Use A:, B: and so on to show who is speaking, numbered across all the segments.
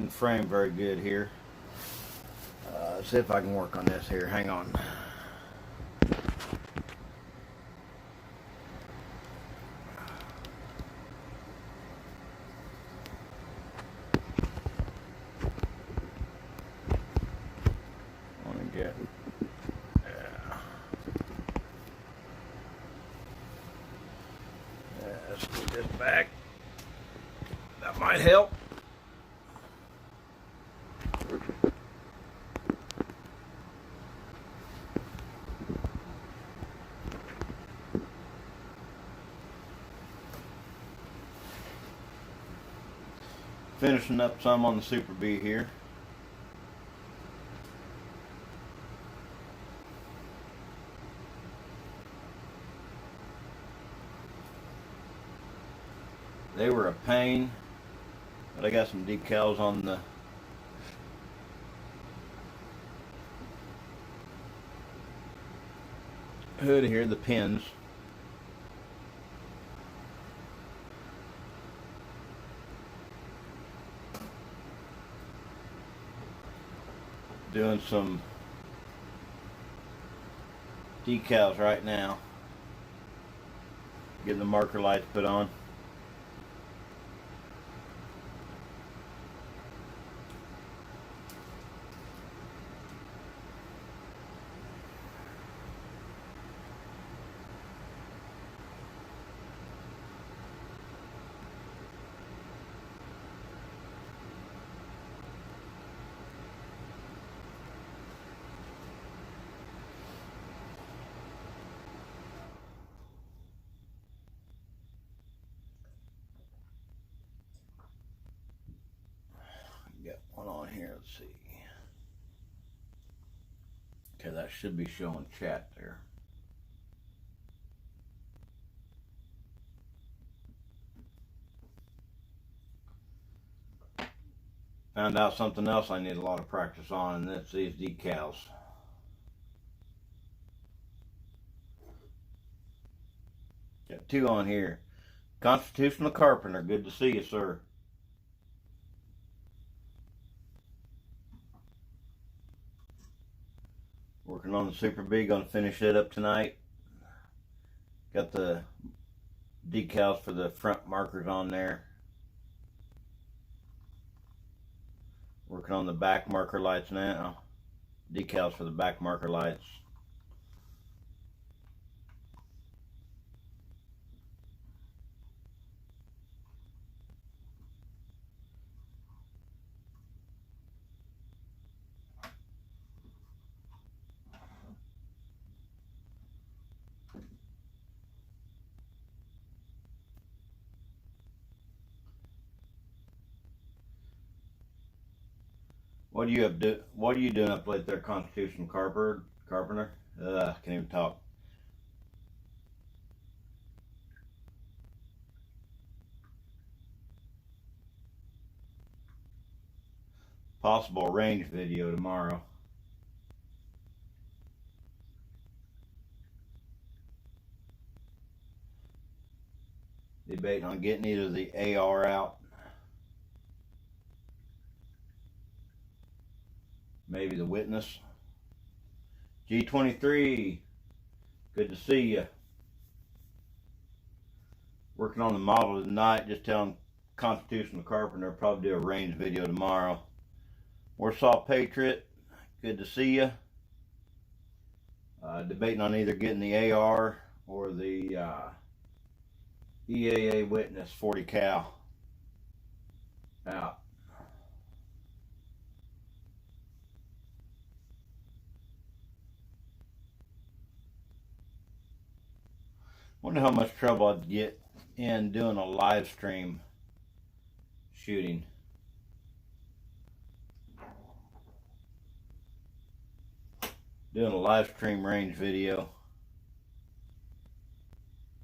A: doesn't frame very good here. Let's see if I can work on this here. Hang on. Let's put this back. That might help. Finishing up some on the Super B here. They were a pain, but I got some decals on the hood here, the pins. Doing some decals right now. Getting the marker lights put on. Got one on here, let's see. Okay, that should be showing chat there. Found out something else I need a lot of practice on, and that's these decals. Got two on here. Constitutional Carpenter, good to see you, sir. Working on the Super B, gonna finish it up tonight. Got the decals for the front markers on there. Working on the back marker lights now. Decals for the back marker lights. What are you doing up late there, Constitutional Carpenter? Can't even talk. Possible range video tomorrow. Debating on getting either the AR out, maybe the Witness. G23, good to see you. Working on the model tonight, just telling Constitutional Carpenter probably do a range video tomorrow. Warsaw Patriot, good to see you. Debating on either getting the AR or the EAA Witness 40 cal out. Wonder how much trouble I'd get in doing a live stream shooting. Doing a live stream range video.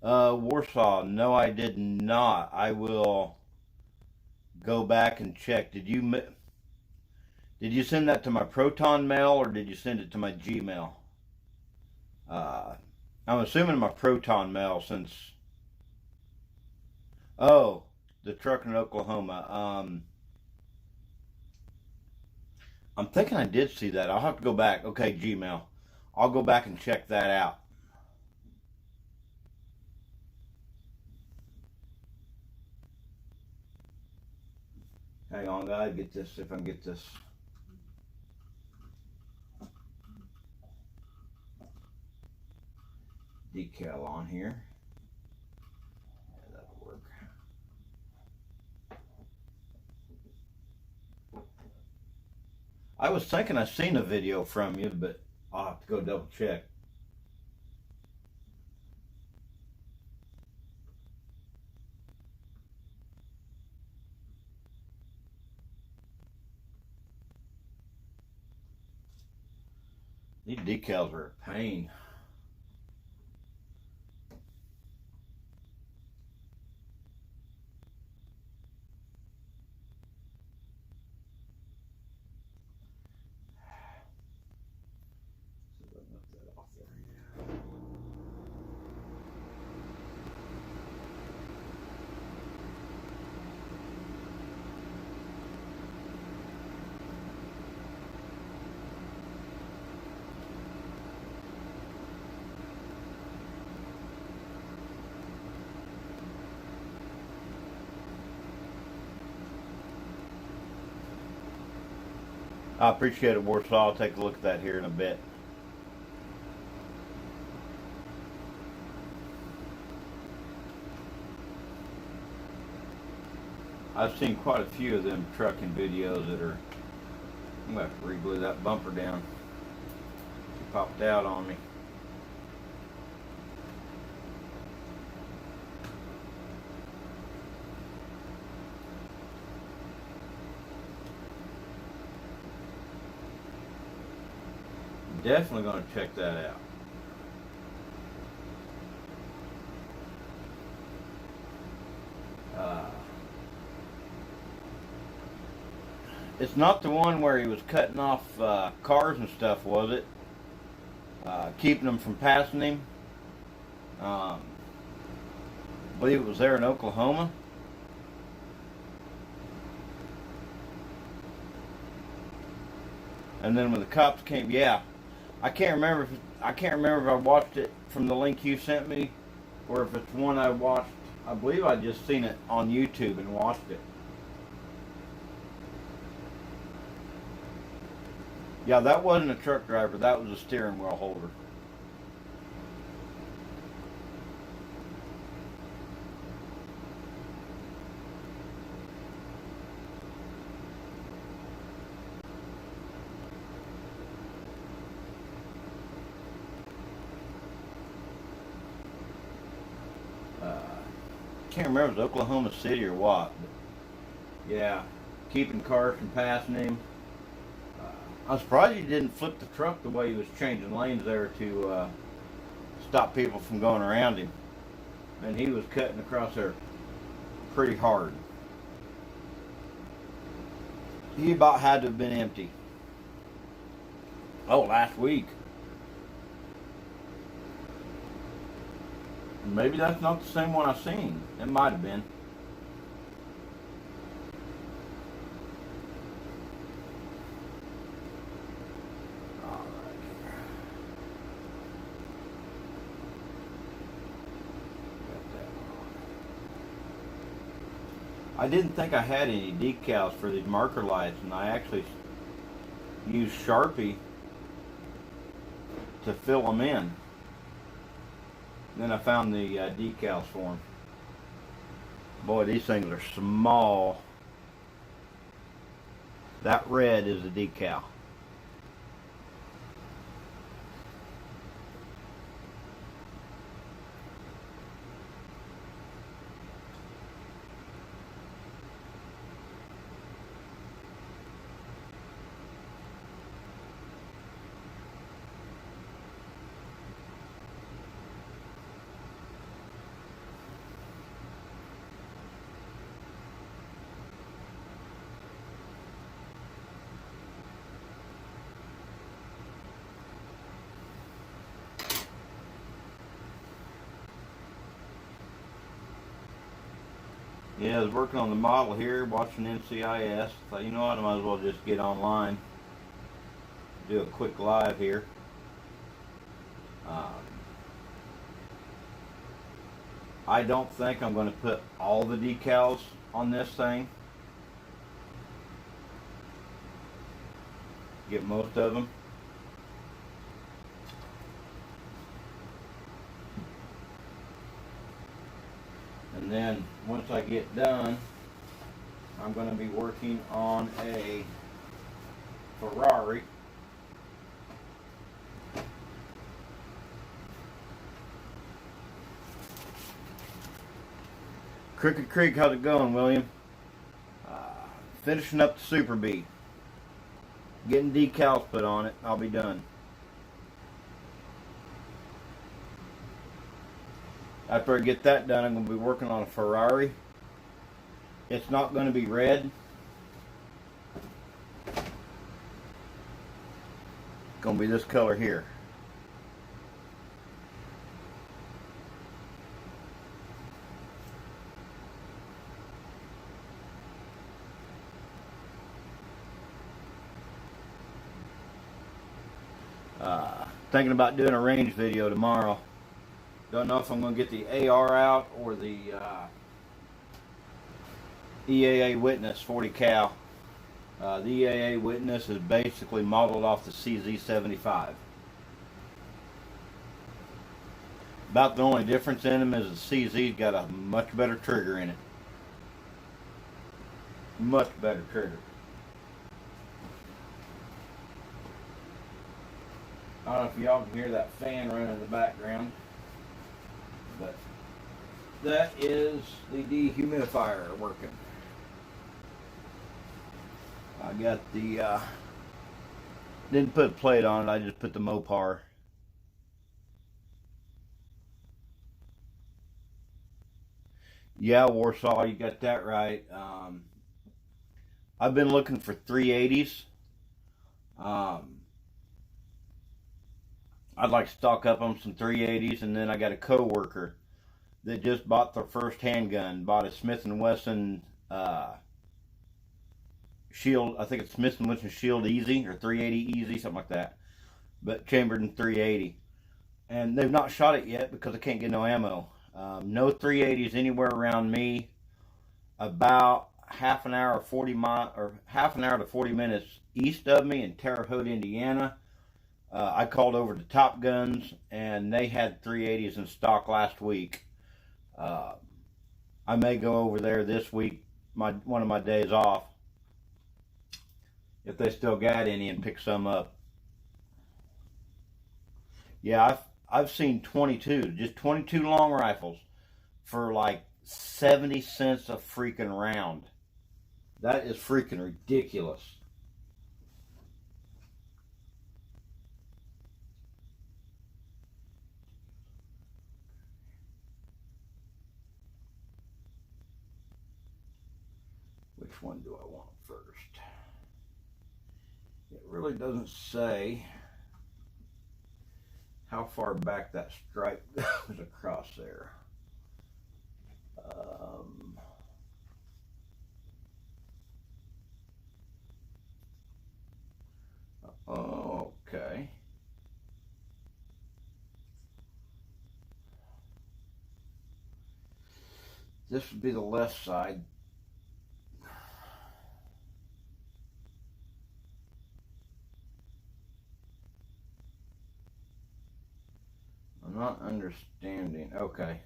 A: Warsaw, no I did not. I will go back and check. Did you send that to my Proton mail or did you send it to my Gmail? I'm assuming my Proton mail since... Oh, the truck in Oklahoma. I'm thinking I did see that. I'll have to go back. Okay, Gmail. I'll go back and check that out. Hang on, guys. Get this. If I can get this. Decal on here. Yeah, that'll work. I was thinking I seen a video from you, but I'll have to go double check. These decals are a pain. I appreciate it, Warsaw. I'll take a look at that here in a bit. I've seen quite a few of them trucking videos that are. I'm going to have to re-glue that bumper down. It popped out on me. Definitely going to check that out. It's not the one where he was cutting off cars and stuff, was it? Keeping them from passing him. I believe it was there in Oklahoma. And then when the cops came, yeah, I can't remember if I watched it from the link you sent me, or if it's one I watched. I believe I just seen it on YouTube and watched it. Yeah, that wasn't a truck driver. That was a steering wheel holder. Can't remember if it was Oklahoma City or what. But yeah, keeping cars from passing him. I'm surprised he didn't flip the truck the way he was changing lanes there to stop people from going around him. And he was cutting across there pretty hard. He about had to have been empty. Oh, last week. Maybe that's not the same one I seen. It might have been. I didn't think I had any decals for these marker lights, and I actually used Sharpie to fill them in. Then I found the decals for them. Boy, these things are small. That red is the decal. Yeah, I was working on the model here, watching NCIS. Thought, you know what, I might as well just get online. do a quick live here. I don't think I'm going to put all the decals on this thing. Get most of them. And then once I get done, I'm going to be working on a Ferrari. Crooked Creek, how's it going, William? Finishing up the Super Bee. Getting decals put on it. I'll be done. After I get that done, I'm going to be working on a Ferrari. It's not going to be red. It's going to be this color here. Thinking about doing a range video tomorrow. Don't know if I'm going to get the AR out or the EAA Witness 40 cal. The EAA Witness is basically modeled off the CZ75. About the only difference in them is the CZ's got a much better trigger in it. Much better trigger. I don't know if y'all can hear that fan running in the background, but that is the dehumidifier working. I got the, didn't put a plate on it, I just put the Mopar. Yeah, Warsaw, you got that right. I've been looking for 380s. I'd like to stock up on some 380s, and then I got a coworker that just bought their first handgun. Bought a Smith & Wesson Shield. I think it's Smith & Wesson Shield Easy or 380 Easy, something like that. But chambered in 380, and they've not shot it yet because I can't get no ammo. No 380s anywhere around me. About half an hour, 40 mile, or half an hour to 40 minutes east of me in Terre Haute, Indiana. I called over to Top Guns, and they had 380s in stock last week. I may go over there this week, one of my days off, if they still got any, and pick some up. Yeah, I've seen 22, just 22 long rifles for like 70 cents a freaking round. That is freaking ridiculous. Which one do I want first? It really doesn't say how far back that stripe goes across there. Okay. This would be the left side. I'm not understanding. Okay.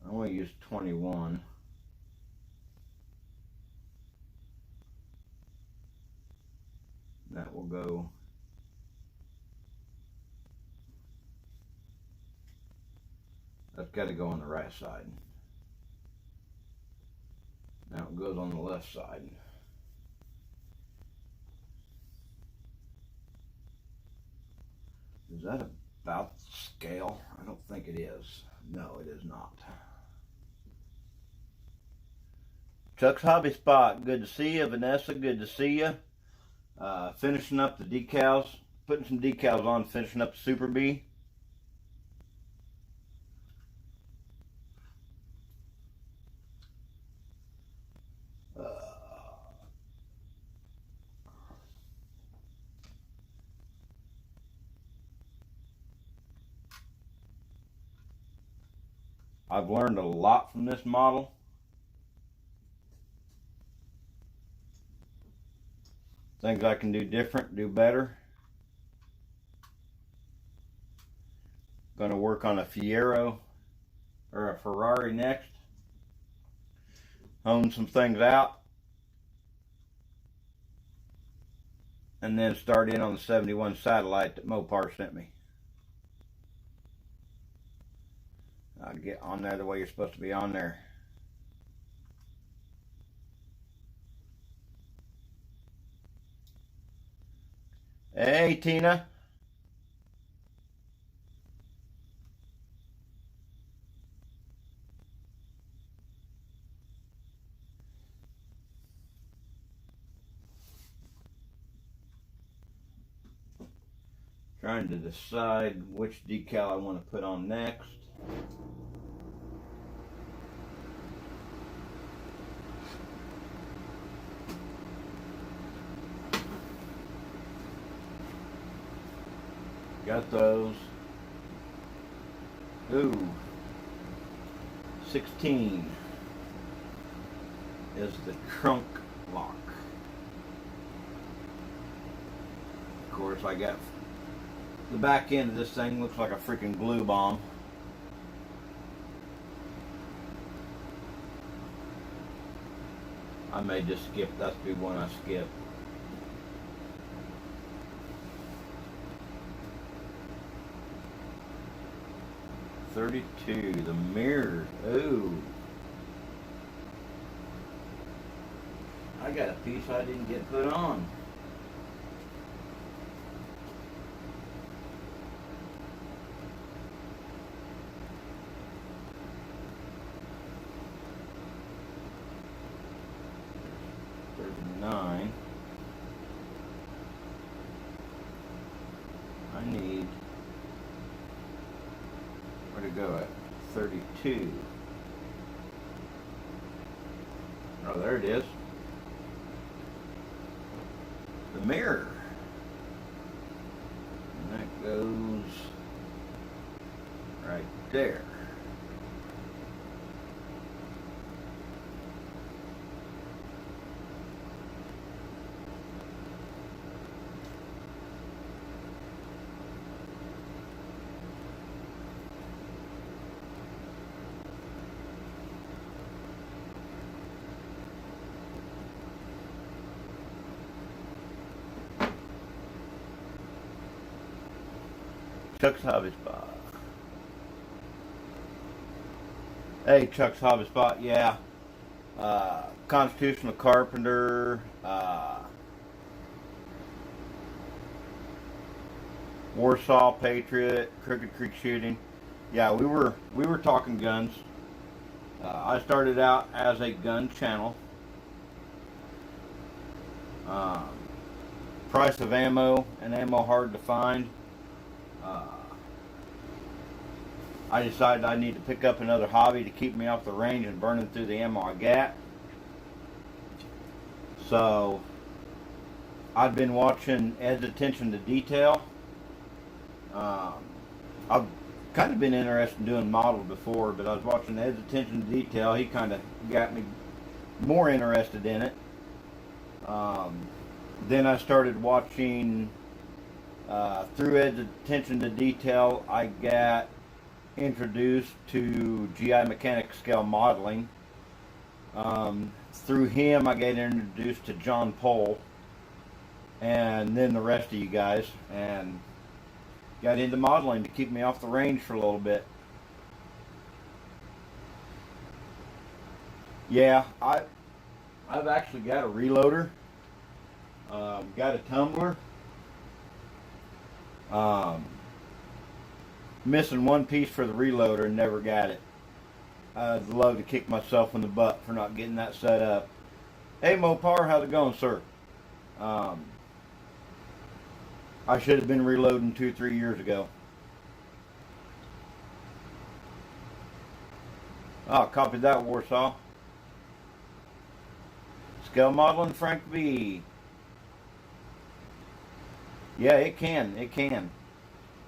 A: I'm going to use 21. That will go. That's got to go on the right side. Now it goes on the left side. Is that about scale? I don't think it is. No, it is not. Chuck's Hobby Spot, good to see you. Vanessa, good to see you. Finishing up the decals, putting some decals on, finishing up the Super Bee. I've learned a lot from this model. Things I can do different, do better. Going to work on a Fiero or a Ferrari next. Hone some things out. And then start in on the 71 Satellite that Mopar sent me. I'll get on there the way you're supposed to be on there. Hey, Tina. Trying to decide which decal I want to put on next. Got those. Ooh. 16 is the trunk lock. Of course, I got the back end of this thing looks like a freaking glue bomb. I may just skip. That's the one I skip. .32, the mirror. Ooh. I got a piece I didn't get put on. .39. I need, where to go at? 32. Oh, there it is. The mirror. And that goes right there. Chuck's Hobby Spot. Hey, Chuck's Hobby Spot, yeah. Constitutional Carpenter, Warsaw Patriot, Crooked Creek Shooting. Yeah, we were talking guns. I started out as a gun channel. Price of ammo and ammo hard to find. I decided I need to pick up another hobby to keep me off the range and burning through the ammo I got. So I've been watching Ed's Attention to Detail. I've kind of been interested in doing models before, but I was watching Ed's Attention to Detail. He kind of got me more interested in it. Then I started watching, through Ed's Attention to Detail, I got introduced to GI Mechanic Scale Modeling. Through him, I got introduced to John Pohl, and then the rest of you guys, and got into modeling to keep me off the range for a little bit. Yeah, I've actually got a reloader, got a tumbler, missing one piece for the reloader and never got it. I'd love to kick myself in the butt for not getting that set up. Hey Mopar, how's it going, sir? I should have been reloading 2-3 years ago. Oh, copy that, Warsaw. Scale modeling, Frank B. Yeah, it can. It can.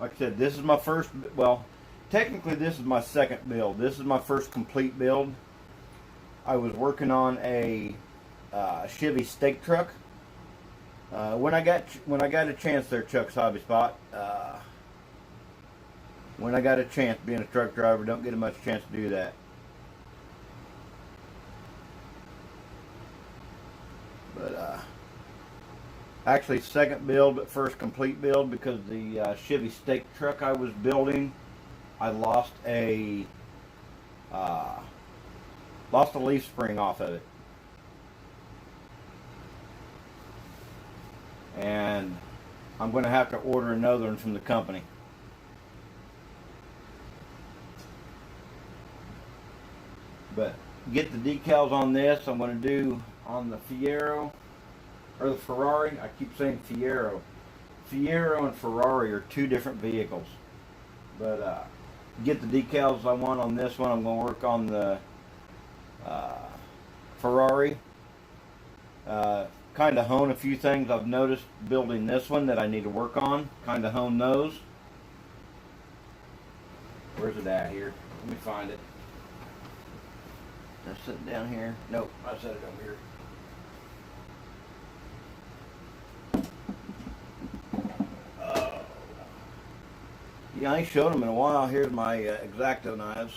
A: Like I said, this is my first, well, technically this is my second build. This is my first complete build. I was working on a Chevy stake truck. When I got a chance there, Chuck's Hobby Spot. When I got a chance, being a truck driver, don't get a much chance to do that. But actually second build, but first complete build, because the Chevy stake truck I was building, I lost a leaf spring off of it, and I'm going to have to order another one from the company. But get the decals on this. I'm going to do on the Fiero, or the Ferrari. I keep saying Fiero. Fiero and Ferrari are two different vehicles. But get the decals I want on this one. I'm going to work on the Ferrari. Kind of hone a few things I've noticed building this one that I need to work on. Kind of hone those. Where's it at here? Let me find it. Did I set it down here? Nope, I set it over here. Oh. Yeah, I ain't showed them in a while. Here's my X-Acto knives.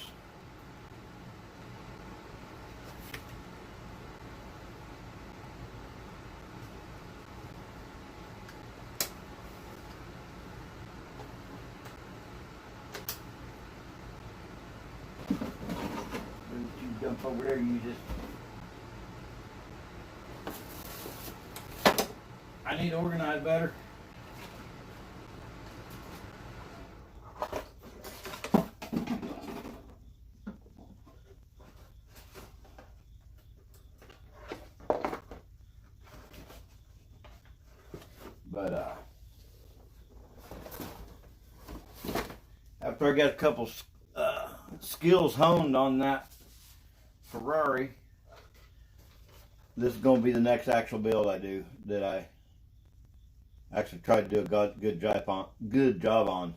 A: Jump over there, you just... I need to organize better. But after I got a couple skills honed on that Ferrari, this is going to be the next actual build I do, that I actually try to do a good job on.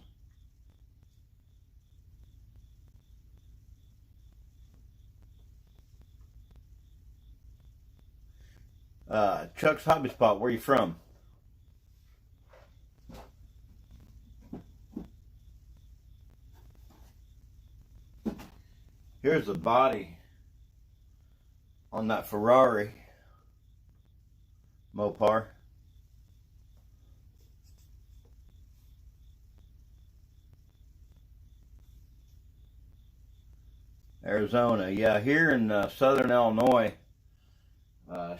A: Chuck's Hobby Spot, where you from? Here's the body on that Ferrari Mopar. Arizona. Yeah, here in southern Illinois,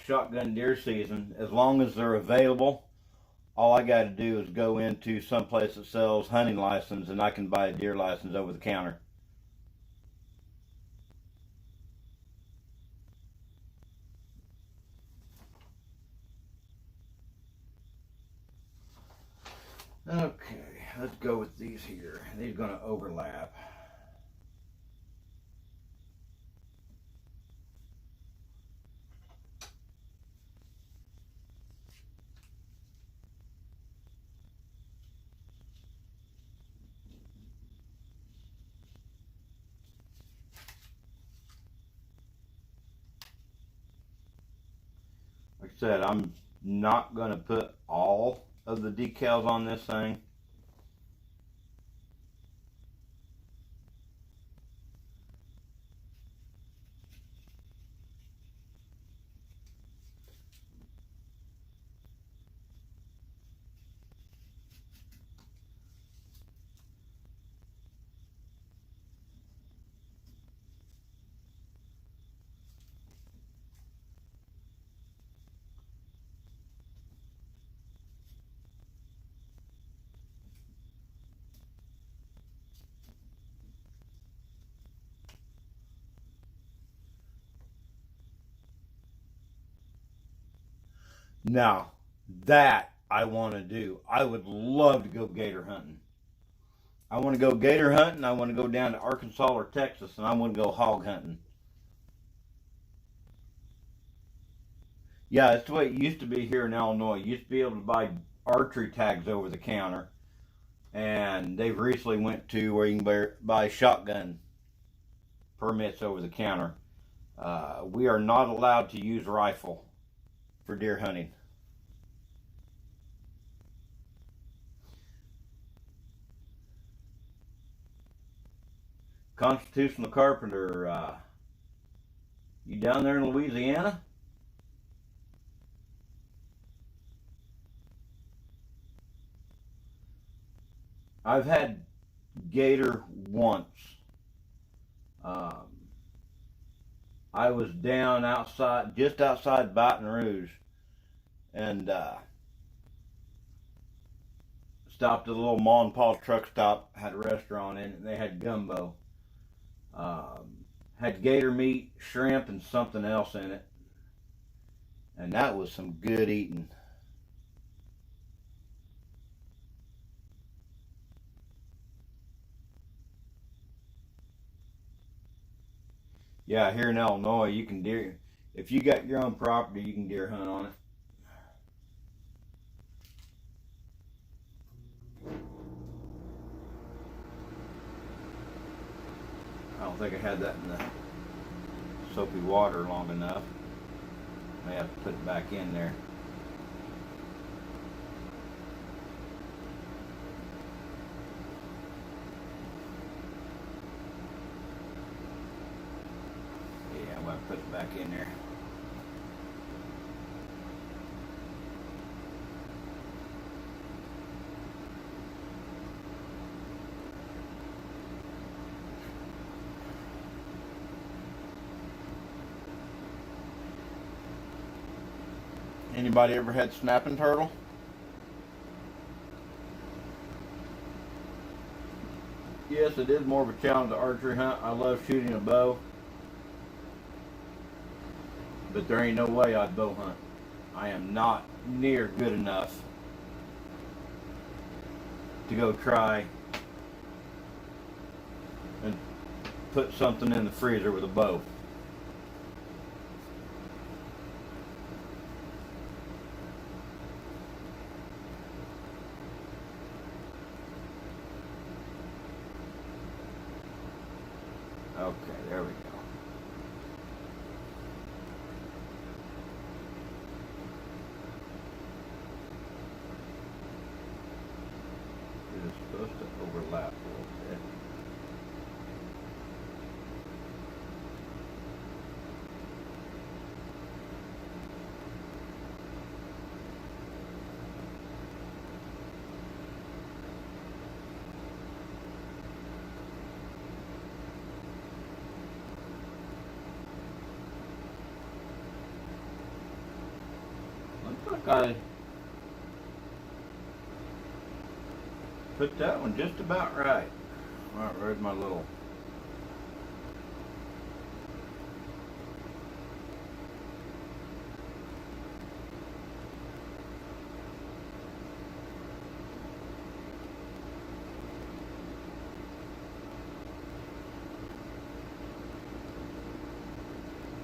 A: shotgun deer season, as long as they're available, all I got to do is go into some place that sells hunting license and I can buy a deer license over the counter. Okay, let's go with these here. These are going to overlap. Like I said, I'm not going to put all of the decals on this thing. Now, that I want to do. I would love to go gator hunting. I want to go gator hunting. I want to go down to Arkansas or Texas, and I want to go hog hunting. Yeah, that's the way it used to be here in Illinois. You used to be able to buy archery tags over the counter. And they've recently went to where you can buy shotgun permits over the counter. We are not allowed to use rifle for deer hunting. Constitutional Carpenter, you down there in Louisiana? I've had gator once. Um, I was down outside, just outside Baton Rouge, and stopped at a little Ma and Pa's truck stop. Had a restaurant in it. And they had gumbo. Had gator meat, shrimp, and something else in it, and that was some good eating. Yeah, here in Illinois, you can deer. If you got your own property, you can deer hunt on it. I don't think I had that in the soapy water long enough. I have to put it back in there. Yeah, I'm gonna put it back in there. Anybody ever had snapping turtle? Yes, it is more of a challenge to archery hunt. I love shooting a bow, but there ain't no way I'd bow hunt. I am not near good enough to go try and put something in the freezer with a bow. Okay, there we go. It is supposed to overlap a little bit. Looks like I put that one just about right. Alright, where's my little...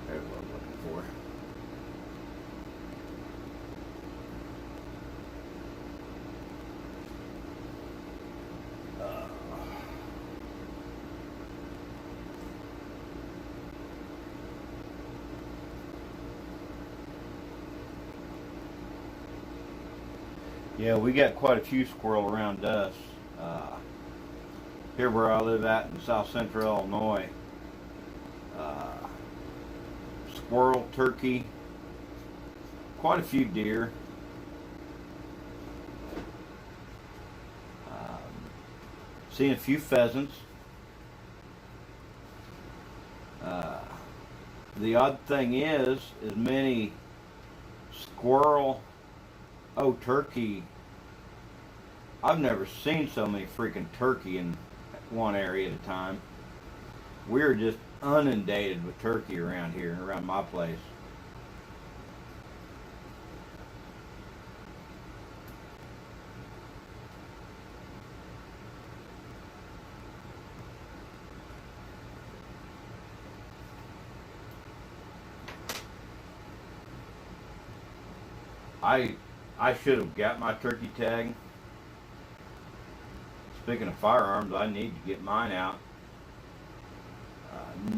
A: There's what I'm looking for. Yeah, we got quite a few squirrel around us. Uh, Here where I live at in south central Illinois. Uh, Squirrel, turkey, quite a few deer. Um, Seeing a few pheasants. Uh, the odd thing is many squirrel, turkey. I've never seen so many freaking turkey in one area at a time. We're just inundated with turkey around here, around my place. I I should have got my turkey tag. speaking of firearms, I need to get mine out.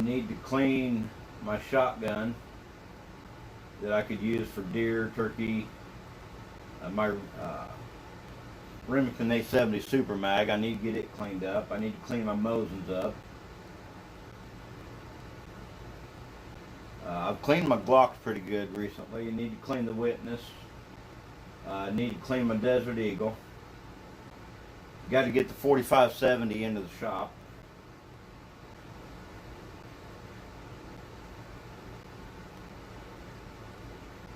A: Need to clean my shotgun that I could use for deer, turkey. My Remington 870 Super Mag, I need to get it cleaned up. I need to clean my Mosins up. I've cleaned my Glocks pretty good recently. I need to clean the Witness. I need to clean my Desert Eagle. Got to get the 4570 into the shop.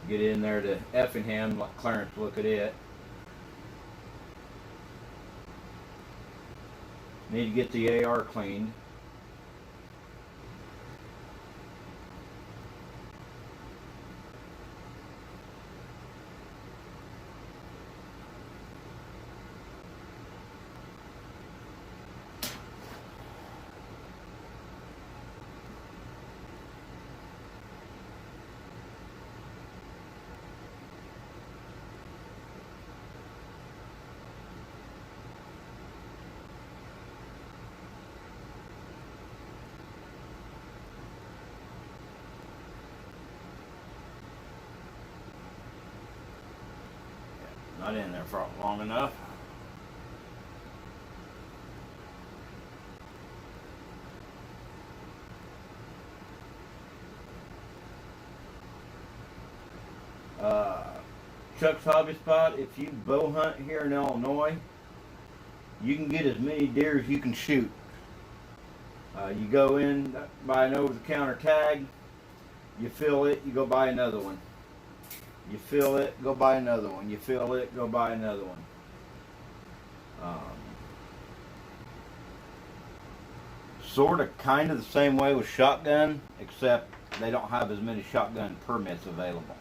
A: Get in there to Effingham, let Clarence look at it. Need to get the AR cleaned. Not in there for long enough. Chuck's Hobby Spot, if you bow hunt here in Illinois, you can get as many deer as you can shoot. You go in, buy an over-the-counter tag, you fill it, you go buy another one. You fill it, go buy another one. You fill it, go buy another one. Sort of kind of the same way with shotgun, except they don't have as many shotgun permits available.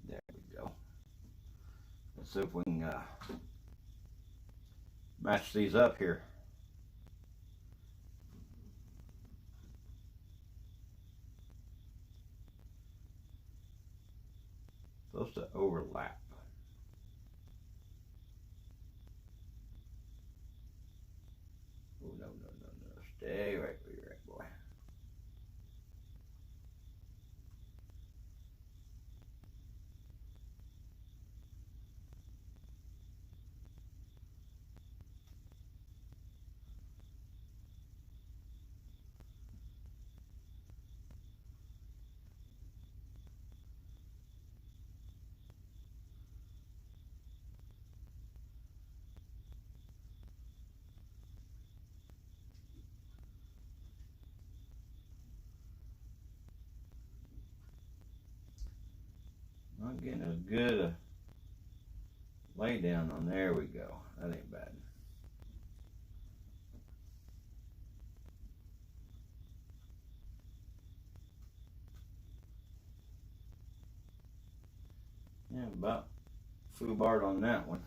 A: There we go. Let's see if we can match these up here. Supposed to overlap. Oh, no. Stay right where you're at, boy. Not getting as good a lay down on. There we go. That ain't bad. Yeah, about foobarred on that one.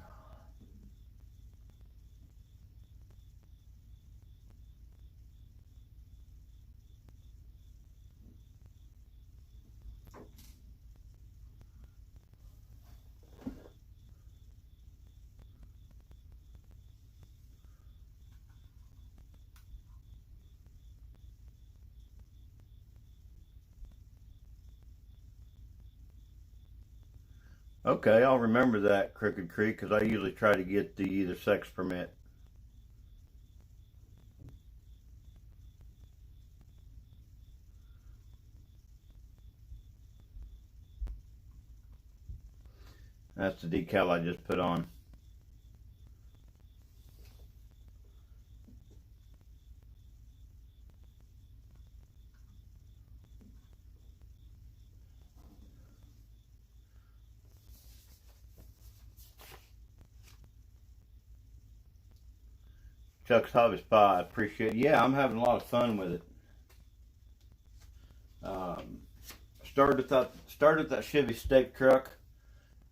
A: Okay, I'll remember that, Crooked Creek, because I usually try to get the either sex permit. That's the decal I just put on. Chuck's Hobby Spot, I appreciate it. Yeah, I'm having a lot of fun with it. Started that Chevy stake truck,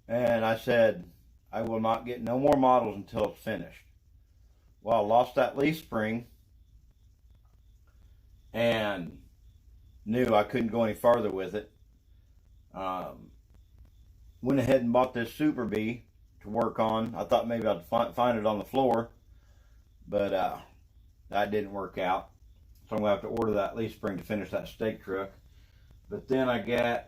A: and I said I will not get no more models until it's finished. Well, I lost that leaf spring and knew I couldn't go any farther with it. went ahead and bought this Super Bee to work on. I thought maybe I'd find it on the floor, but that didn't work out. So I'm going to have to order that leaf spring to finish that stake truck. But then I got,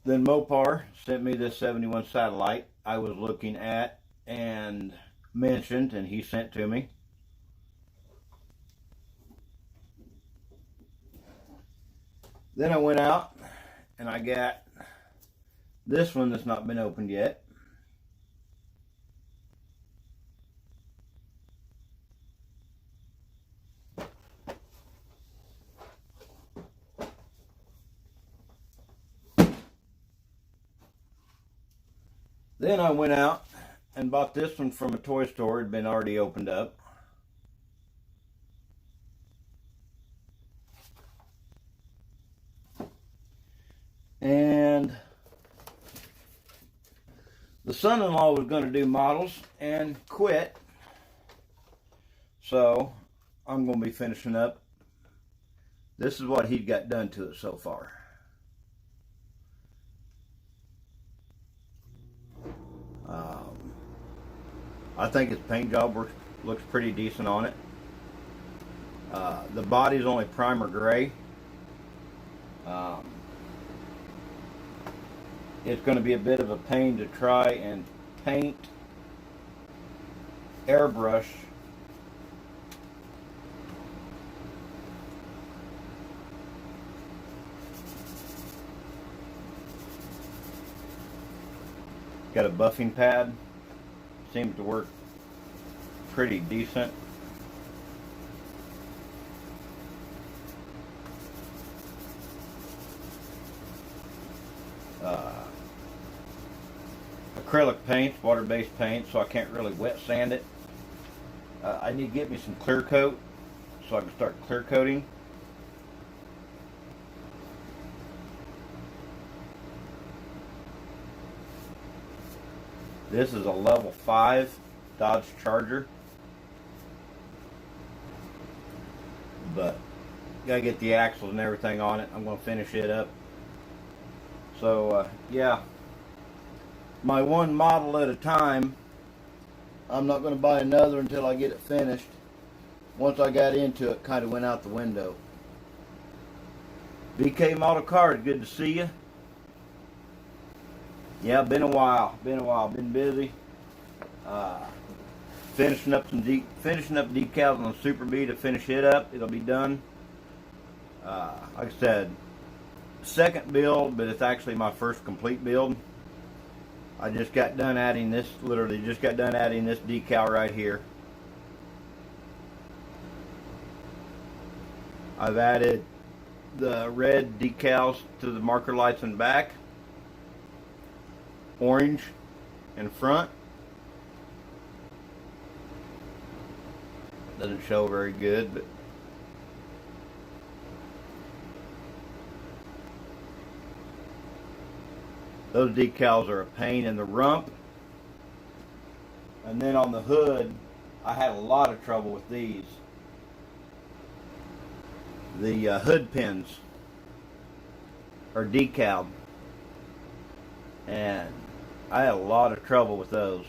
A: then Mopar sent me this 71 Satellite I was looking at and mentioned, and he sent to me. Then I went out and I got this one that's not been opened yet. Then I went out and bought this one from a toy store. It had been already opened up. And the son-in-law was going to do models and quit. So I'm going to be finishing up. This is what he'd got done to it so far. I think his paint job looks pretty decent on it. The body's only primer gray. It's going to be a bit of a pain to try and paint, airbrush got a buffing pad. Seems to work pretty decent. Acrylic paint, water-based paint, so I can't really wet sand it. I need to get me some clear coat so I can start clear coating. This is a level 5 Dodge Charger, but gotta get the axles and everything on it. I'm gonna finish it up. So yeah, my one model at a time. I'm not gonna buy another until I get it finished. Once I got into it, kind of went out the window. BK Model Cars, good to see you. Yeah, been a while. Been busy. Finishing up decals on the Super Bee to finish it up. It'll be done. Like I said, second build, but it's actually my first complete build. I just got done adding this. Literally, just got done adding this decal right here. I've added the red decals to the marker lights in back. Orange in front. Doesn't show very good, but those decals are a pain in the rump. And then on the hood, I had a lot of trouble with these. The hood pins are decaled, and I had a lot of trouble with those.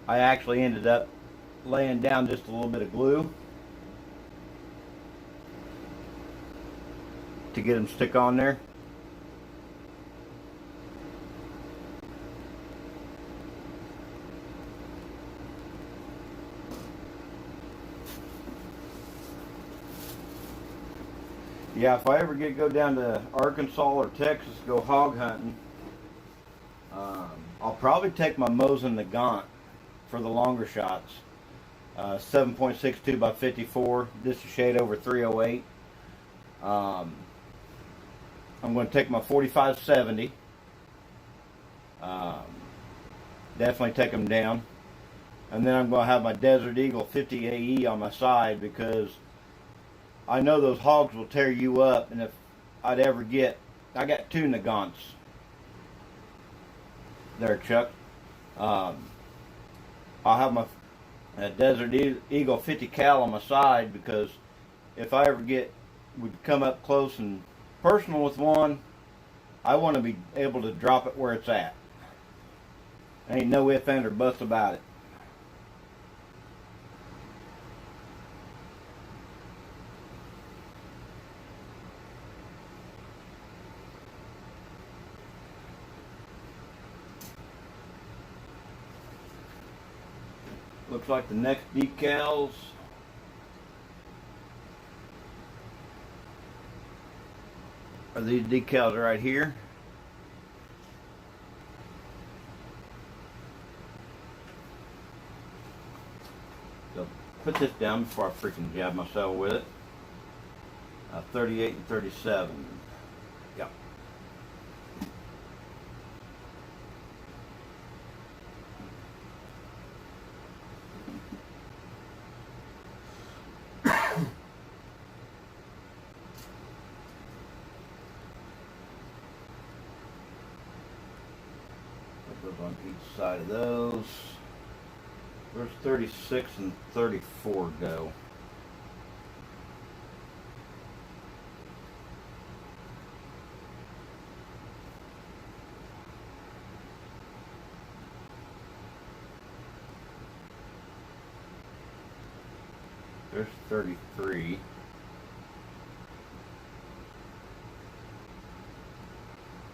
A: I actually ended up laying down just a little bit of glue to get them stick on there. Yeah, if I ever go down to Arkansas or Texas to go hog hunting, I'll probably take my Mosin Nagant for the longer shots. 7.62 by 54, just a shade over 308. I'm going to take my 45-70. Definitely take them down. And then I'm going to have my Desert Eagle 50 AE on my side, because I know those hogs will tear you up. And if I'd ever get, I got 2 Nagants there, Chuck. I'll have my a Desert Eagle 50 cal on my side, because if I ever would come up close and personal with one, I want to be able to drop it where it's at. Ain't no ifs, ands, or buts about it. Looks like the next decals are these decals right here. So put this down before I freaking jab myself with it. 38 and 37. Yep. Goes on each side of those. Where's 36 and 34 go? There's 33.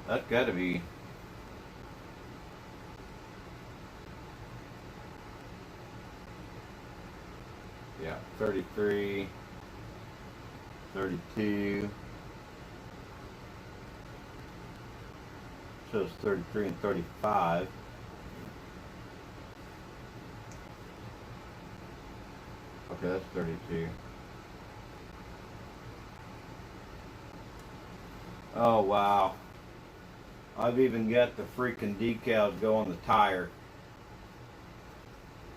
A: That's got to be. Yeah, 33, 32. Shows 33 and 35. Okay, that's 32. Oh, wow. I've even got the freaking decals go on the tire.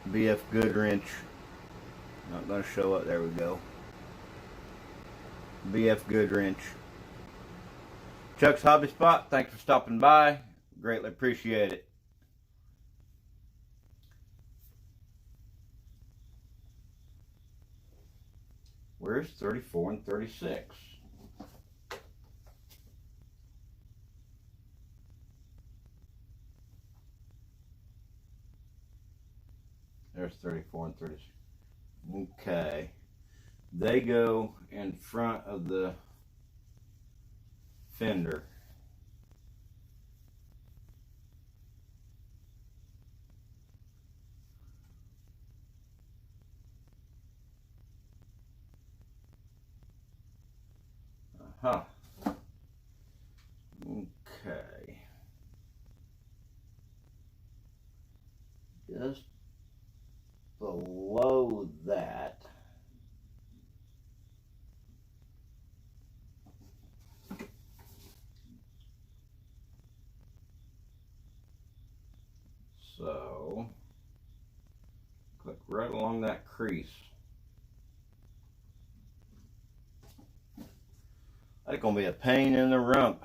A: BF Goodwrench. Not going to show up. There we go. BF Goodwrench. Chuck's Hobby Spot, thanks for stopping by. Greatly appreciate it. Where's 34 and 36? There's 34 and 36. Okay. They go in front of the fender. Okay. Just below that. So, click right along that crease. That's going to be a pain in the rump.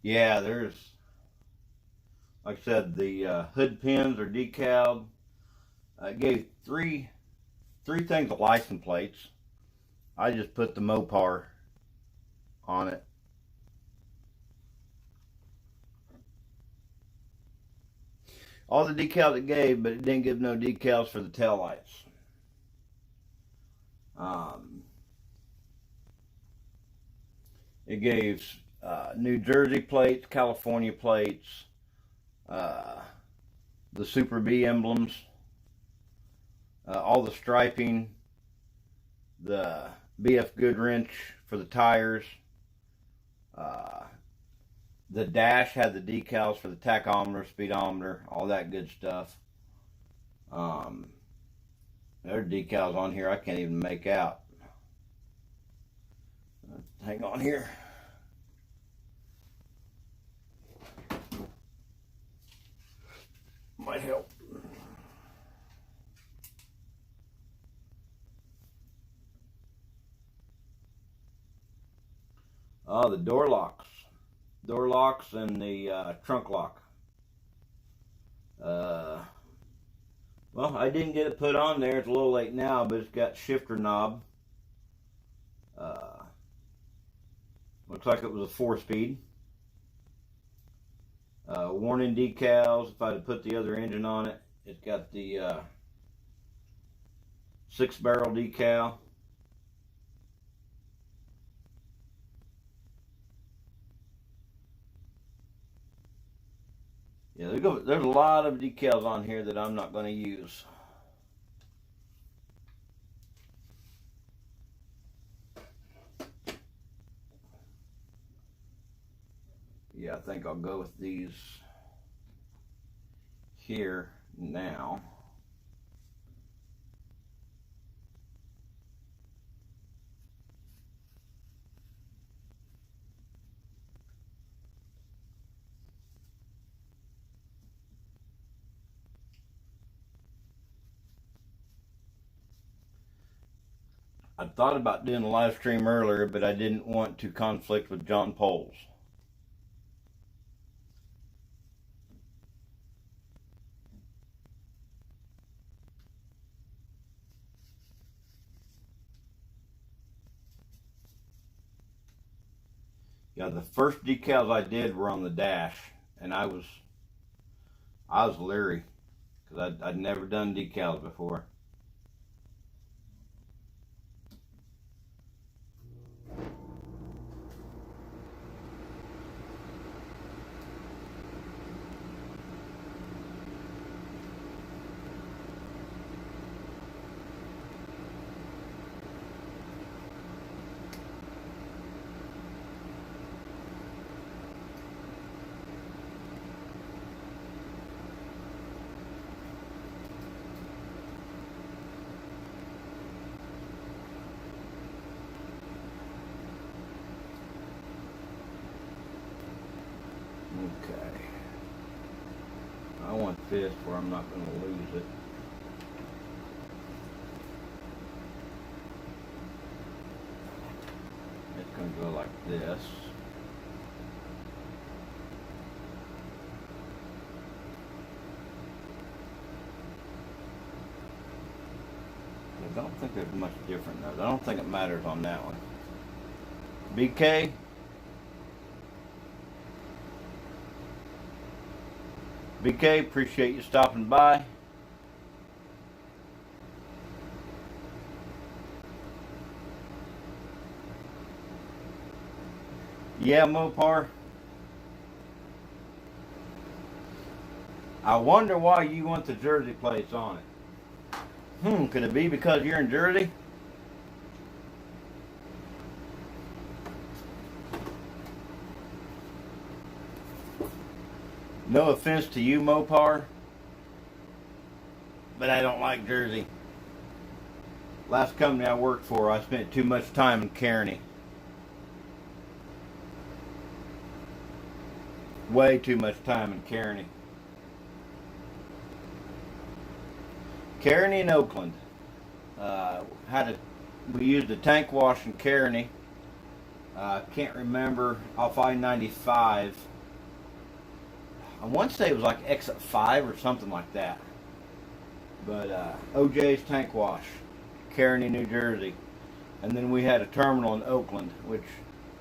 A: Yeah, there's, like I said, the hood pins are decaled. I gave three things of license plates. I just put the Mopar on it. All the decals it gave, but it didn't give no decals for the taillights. It gave New Jersey plates, California plates, the Super B emblems, all the striping, the BF Goodwrench for the tires. The dash had the decals for the tachometer, speedometer, all that good stuff. There are decals on here I can't even make out. Hang on here. Might help. Oh, the door locks. Door locks and the trunk lock. Well, I didn't get it put on there. It's a little late now, but it's got shifter knob. Looks like it was a 4-speed. Warning decals. If I had put the other engine on it, it's got the 6-barrel decal. Yeah, there's a lot of decals on here that I'm not going to use. Yeah, I think I'll go with these here now. I thought about doing a live stream earlier, but I didn't want to conflict with John Poles. Yeah, the first decals I did were on the dash, and I was leery because I'd never done decals before. Okay. I want this where I'm not going to lose it. It's going to go like this. I don't think there's much different though. I don't think it matters on that one. BK? BK, appreciate you stopping by. Yeah, Mopar. I wonder why you want the Jersey plates on it. Could it be because you're in Jersey? No offense to you, Mopar, but I don't like Jersey. Last company I worked for, I spent too much time in Kearney. Way too much time in Kearney. Kearney and Oakland. We used a tank wash in Kearney. Can't remember, off I-95. I want to say it was like exit 5 or something like that. But OJ's Tank Wash, Kearney, New Jersey. And then we had a terminal in Oakland, which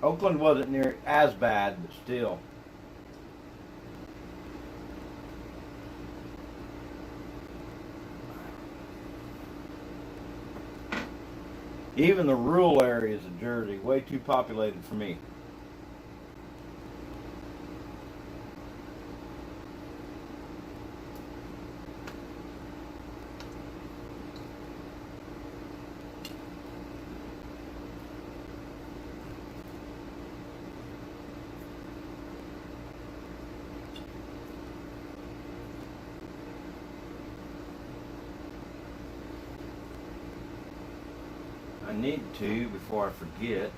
A: Oakland wasn't near as bad, but still. Even the rural areas of Jersey, way too populated for me. I need to before I forget.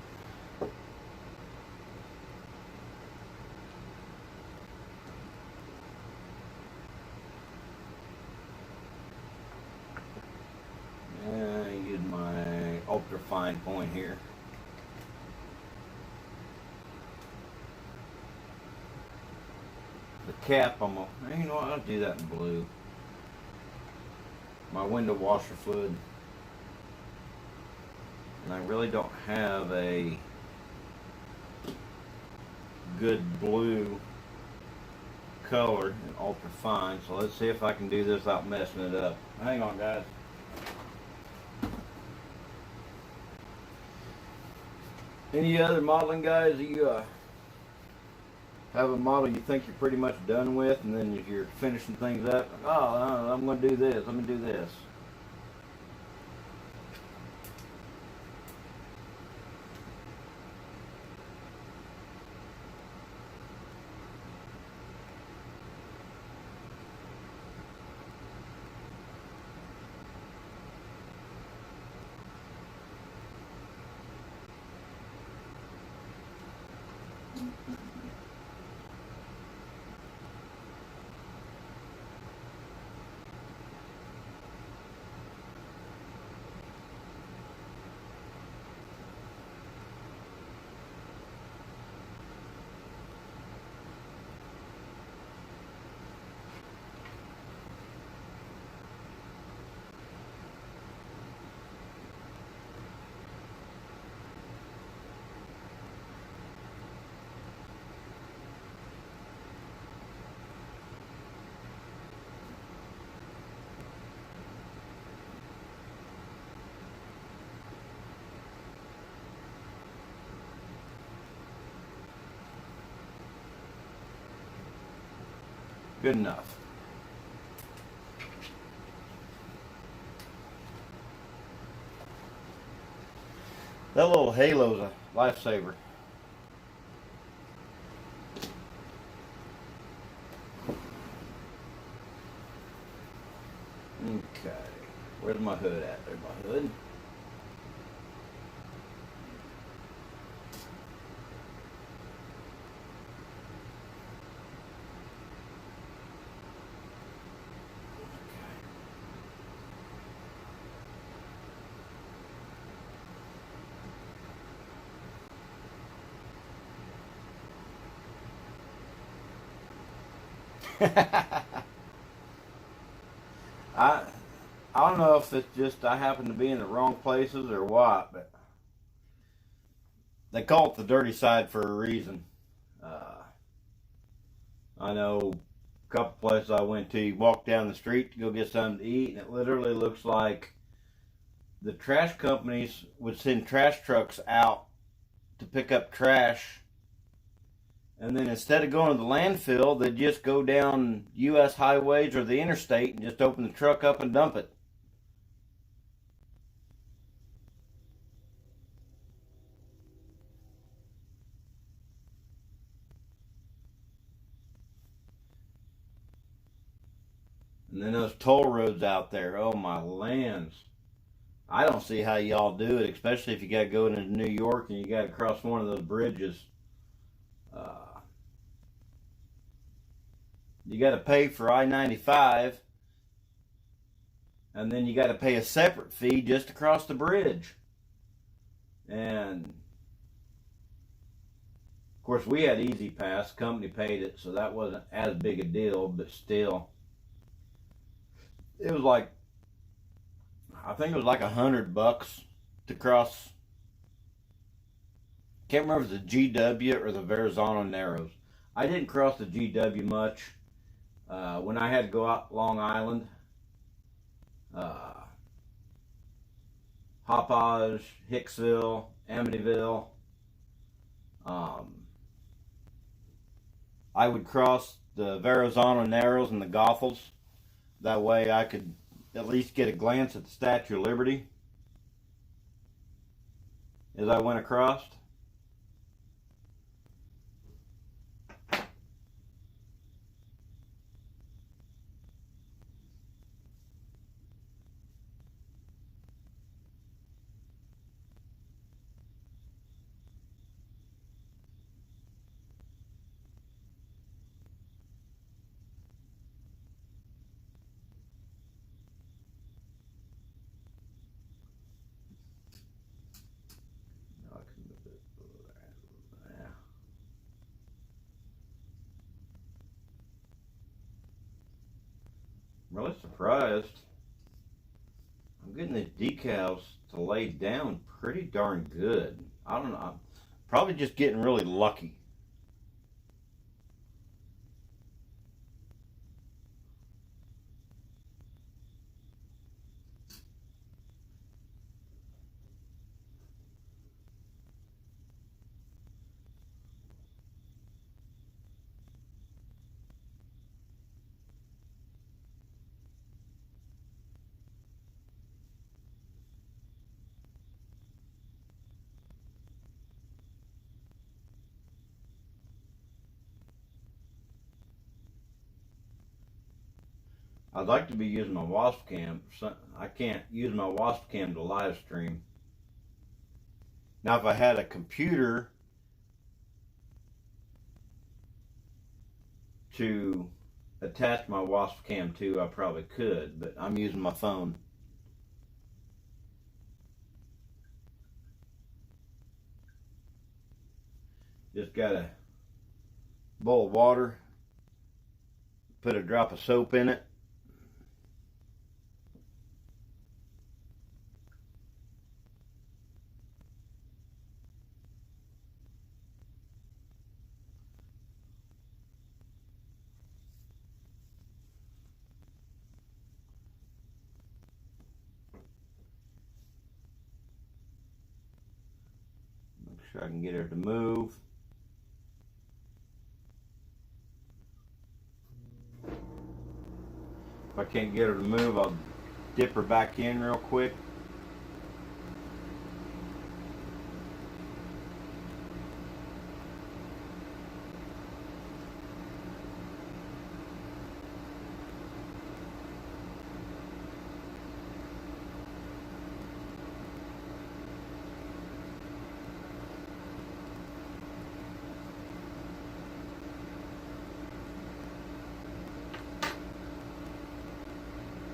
A: Use my ultra fine point here. The cap, you know what, I'll do that in blue. my window washer fluid. And I really don't have a good blue color in ultra fine, so let's see if I can do this without messing it up. Hang on, guys. Any other modeling guys? You have a model you think you're pretty much done with, and then if you're finishing things up, oh, I'm going to do this. Let me do this. Good enough. That little halo's a lifesaver. Okay. Where's my hood at? There's my hood. I I don't know if it's just I happen to be in the wrong places or what, but they call it the dirty side for a reason. Uh, I know a couple places I went to, you walk down the street to go get something to eat, and it literally looks like the trash companies would send trash trucks out to pick up trash, and then instead of going to the landfill, they'd just go down U.S. highways or the interstate and just open the truck up and dump it. And then those toll roads out there, oh my lands. I don't see how y'all do it, especially if you got to go into New York and you got to cross one of those bridges. Uh, you got to pay for I-95, and then you got to pay a separate fee just to cross the bridge. And of course, we had Easy Pass. The company paid it, so that wasn't as big a deal, but still. It was like, I think it was like $100 to cross. Can't remember if it was the GW or the Verrazano Narrows. I didn't cross the GW much. When I had to go out Long Island, Hauppauge, Hicksville, Amityville, I would cross the Verrazano Narrows and the Goethals. That way I could at least get a glance at the Statue of Liberty as I went across. I'm really surprised getting these decals to lay down pretty darn good. I don't know. I'm probably just getting really lucky. I'd like to be using my wasp cam. I can't use my wasp cam to live stream. Now, if I had a computer to attach my wasp cam to, I probably could, but I'm using my phone. Just got a bowl of water, put a drop of soap in it. Make sure I can get her to move. If I can't get her to move, I'll dip her back in real quick.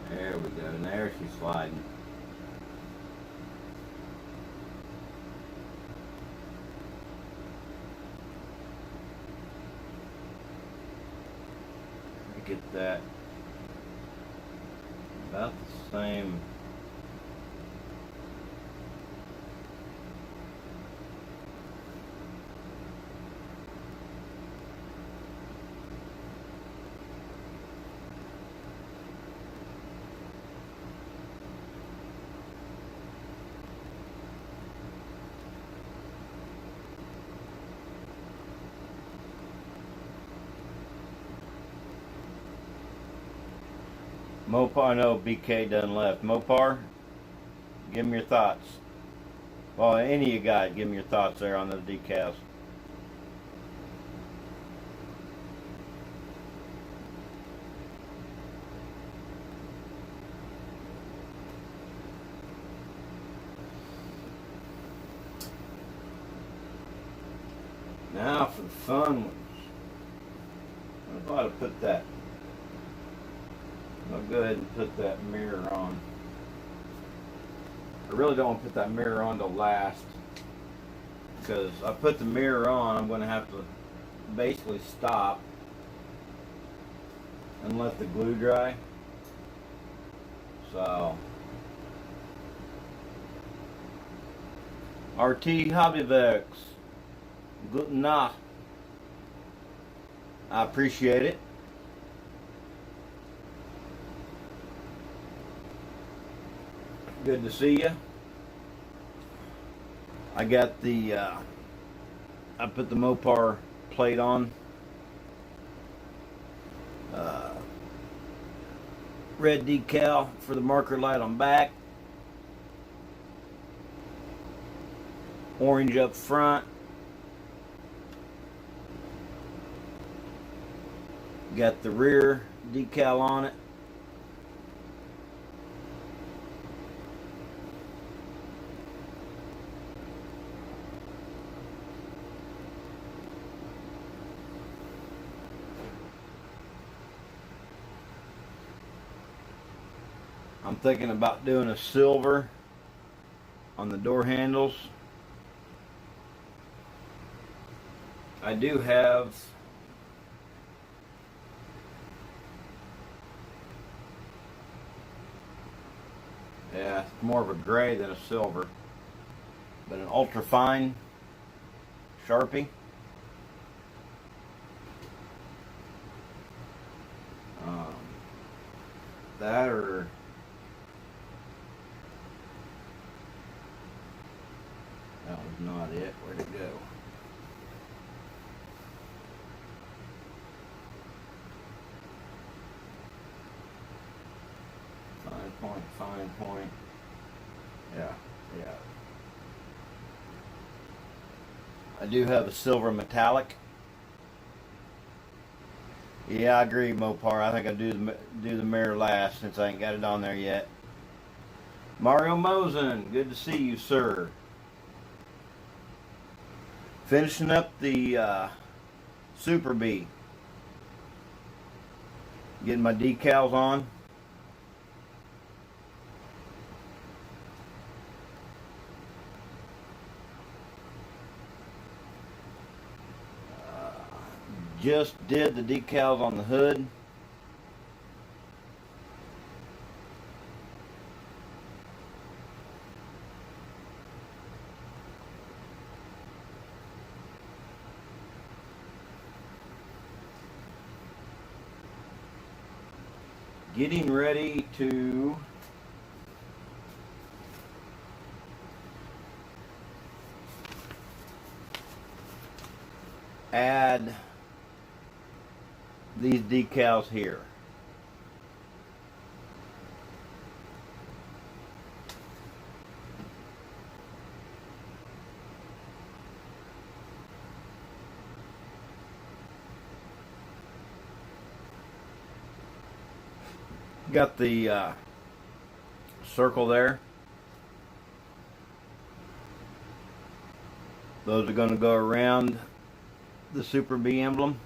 A: There we go. There she's sliding. Get that about the same. Mopar, no, BK done left. Mopar, give me your thoughts. Well, any of you guys, give me your thoughts there on those decals. Now for the fun ones. I'm about to put that. I'll go ahead and put that mirror on. I really don't want to put that mirror on till last, because I put the mirror on, I'm going to have to basically stop and let the glue dry. So, RT Hobbyvex, guten Nacht. I appreciate it. Good to see you. I got the, I put the Mopar plate on. Red decal for the marker light on back. Orange up front. Got the rear decal on it. I'm thinking about doing a silver on the door handles. I do have more of a gray than a silver, but an ultra fine Sharpie. That or that was not it. Where'd it go? Fine point. Yeah. I do have a silver metallic. Yeah, I agree, Mopar. I think I'll do the mirror last since I ain't got it on there yet. Mario Mosen, good to see you, sir. Finishing up the Super Bee. Getting my decals on. Just did the decals on the hood. Getting ready to add these decals here. Got the circle there. Those are going to go around the Super Bee emblem.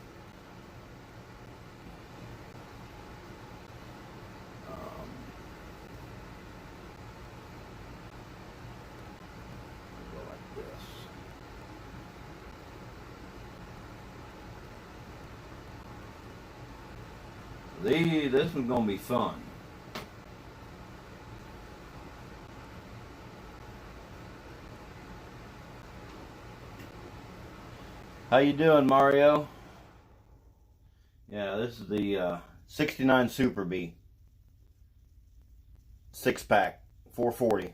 A: Go like this. This one's going to be fun. How you doing, Mario? Yeah, this is the 69 Super Bee. 6-pack, 440.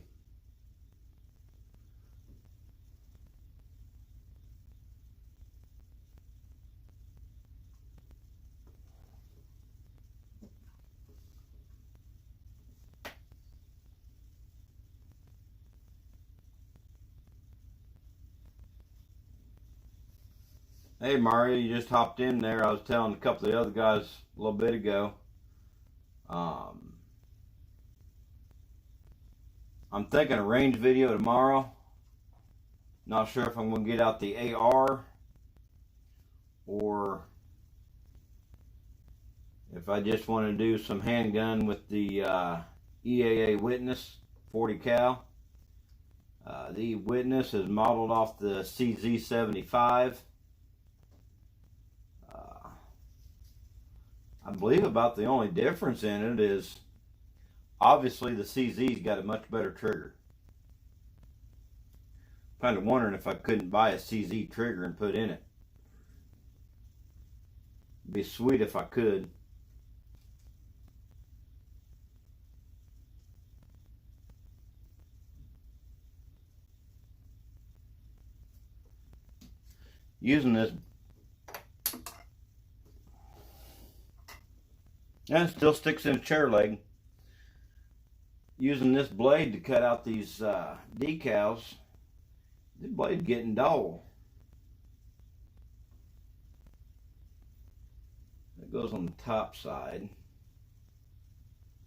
A: Hey Mario, you just hopped in there. I was telling a couple of the other guys a little bit ago. I'm thinking a range video tomorrow. Not sure if I'm going to get out the AR or if I just want to do some handgun with the EAA Witness 40 cal. The Witness is modeled off the CZ75. I believe about the only difference in it is obviously the CZ's got a much better trigger. Kind of wondering if I couldn't buy a CZ trigger and put in it. It'd be sweet if I could. Using this, and it still sticks in a chair leg. Using this blade to cut out these decals. The blade getting dull. That goes on the top side.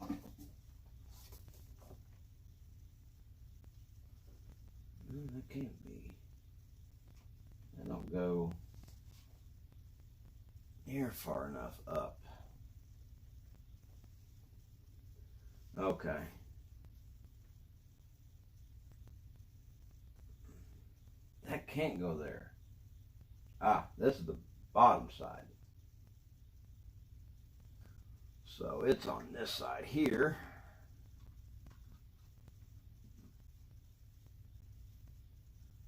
A: That can't be. I don't go near far enough up. Okay. That can't go there. Ah, this is the bottom side. So it's on this side here.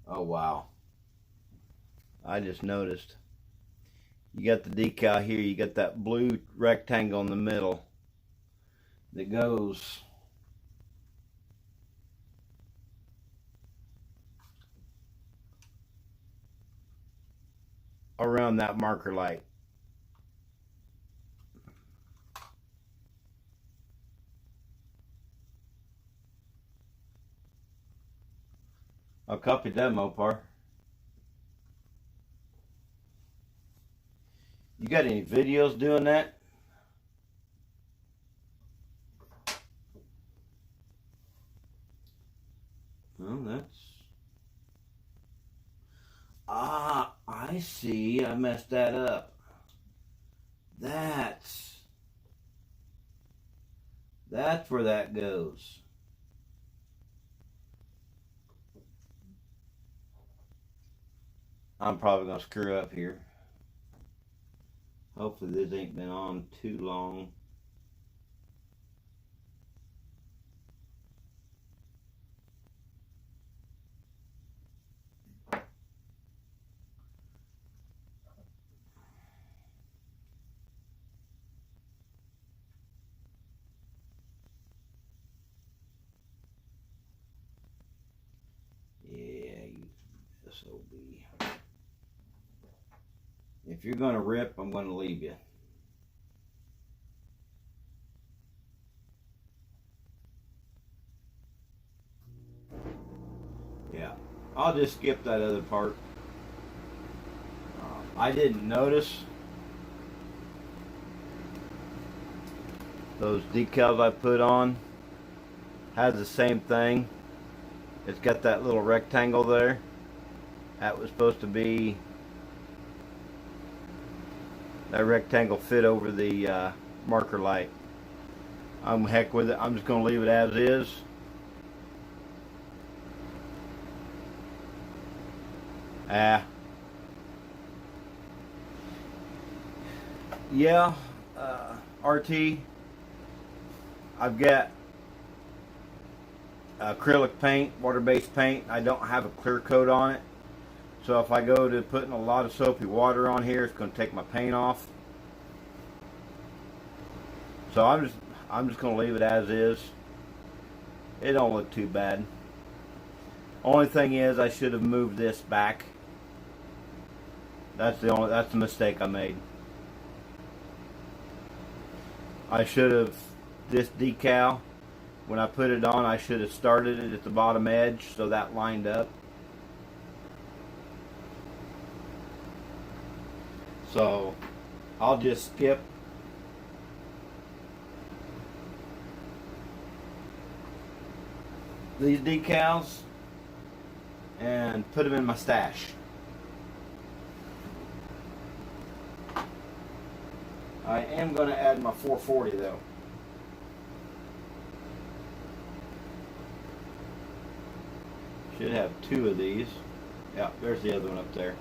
A: Oh wow. I just noticed. You got the decal here, you got that blue rectangle in the middle that goes around that marker light. I'll copy that, Mopar. You got any videos doing that? Well, that's... Ah, I see. I messed that up. That's where that goes. I'm probably going to screw up here. Hopefully this ain't been on too long. Yeah, you SOB. If you're going to rip, I'm going to leave you. Yeah, I'll just skip that other part. I didn't notice those decals I put on has the same thing. It's got that little rectangle there. That was supposed to be, that rectangle fit over the marker light. I'm heck with it. I'm just going to leave it as is. Yeah, RT, I've got acrylic paint, water-based paint. I don't have a clear coat on it. So if I go to putting a lot of soapy water on here, it's going to take my paint off. So I'm just going to leave it as is. It don't look too bad. Only thing is I should have moved this back. That's the mistake I made. I should have, this decal, when I put it on, I should have started it at the bottom edge so that lined up. So I'll just skip these decals and put them in my stash. I am going to add my 440 though. Should have two of these. Yeah, there's the other one up there.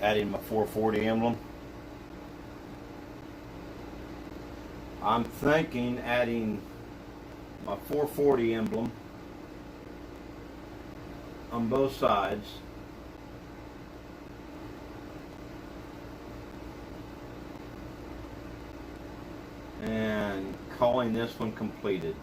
A: Adding my 440 emblem. I'm thinking adding my 440 emblem on both sides. And calling this one completed.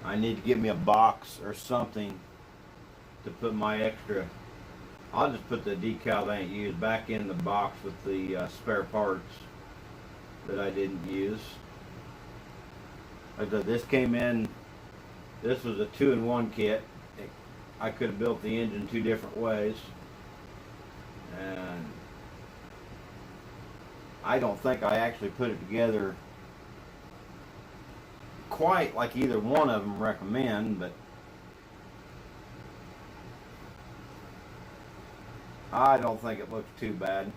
A: I need to get me a box or something to put my extra. I'll just put the decal I ain't used back in the box with the spare parts that I didn't use. This came in, this was a 2-in-1 kit. I could have built the engine 2 different ways. And I don't think I actually put it together quite like either one of them recommend, but I don't think it looks too bad.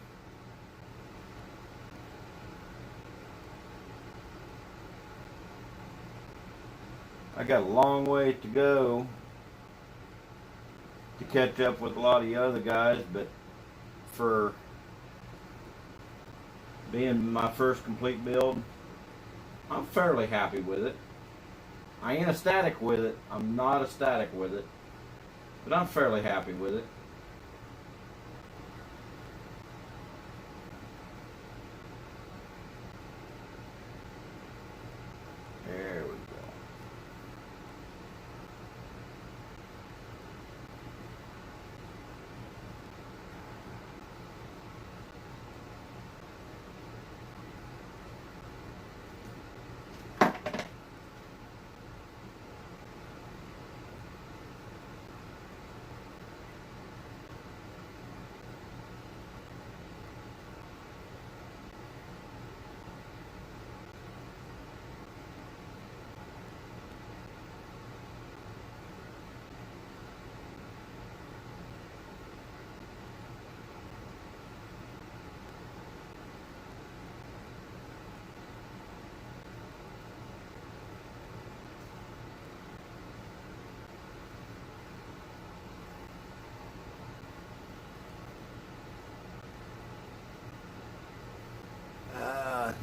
A: I got a long way to go to catch up with a lot of the other guys, but for being my first complete build, I'm fairly happy with it. I ain't ecstatic with it. I'm not ecstatic with it, but I'm fairly happy with it. There we go.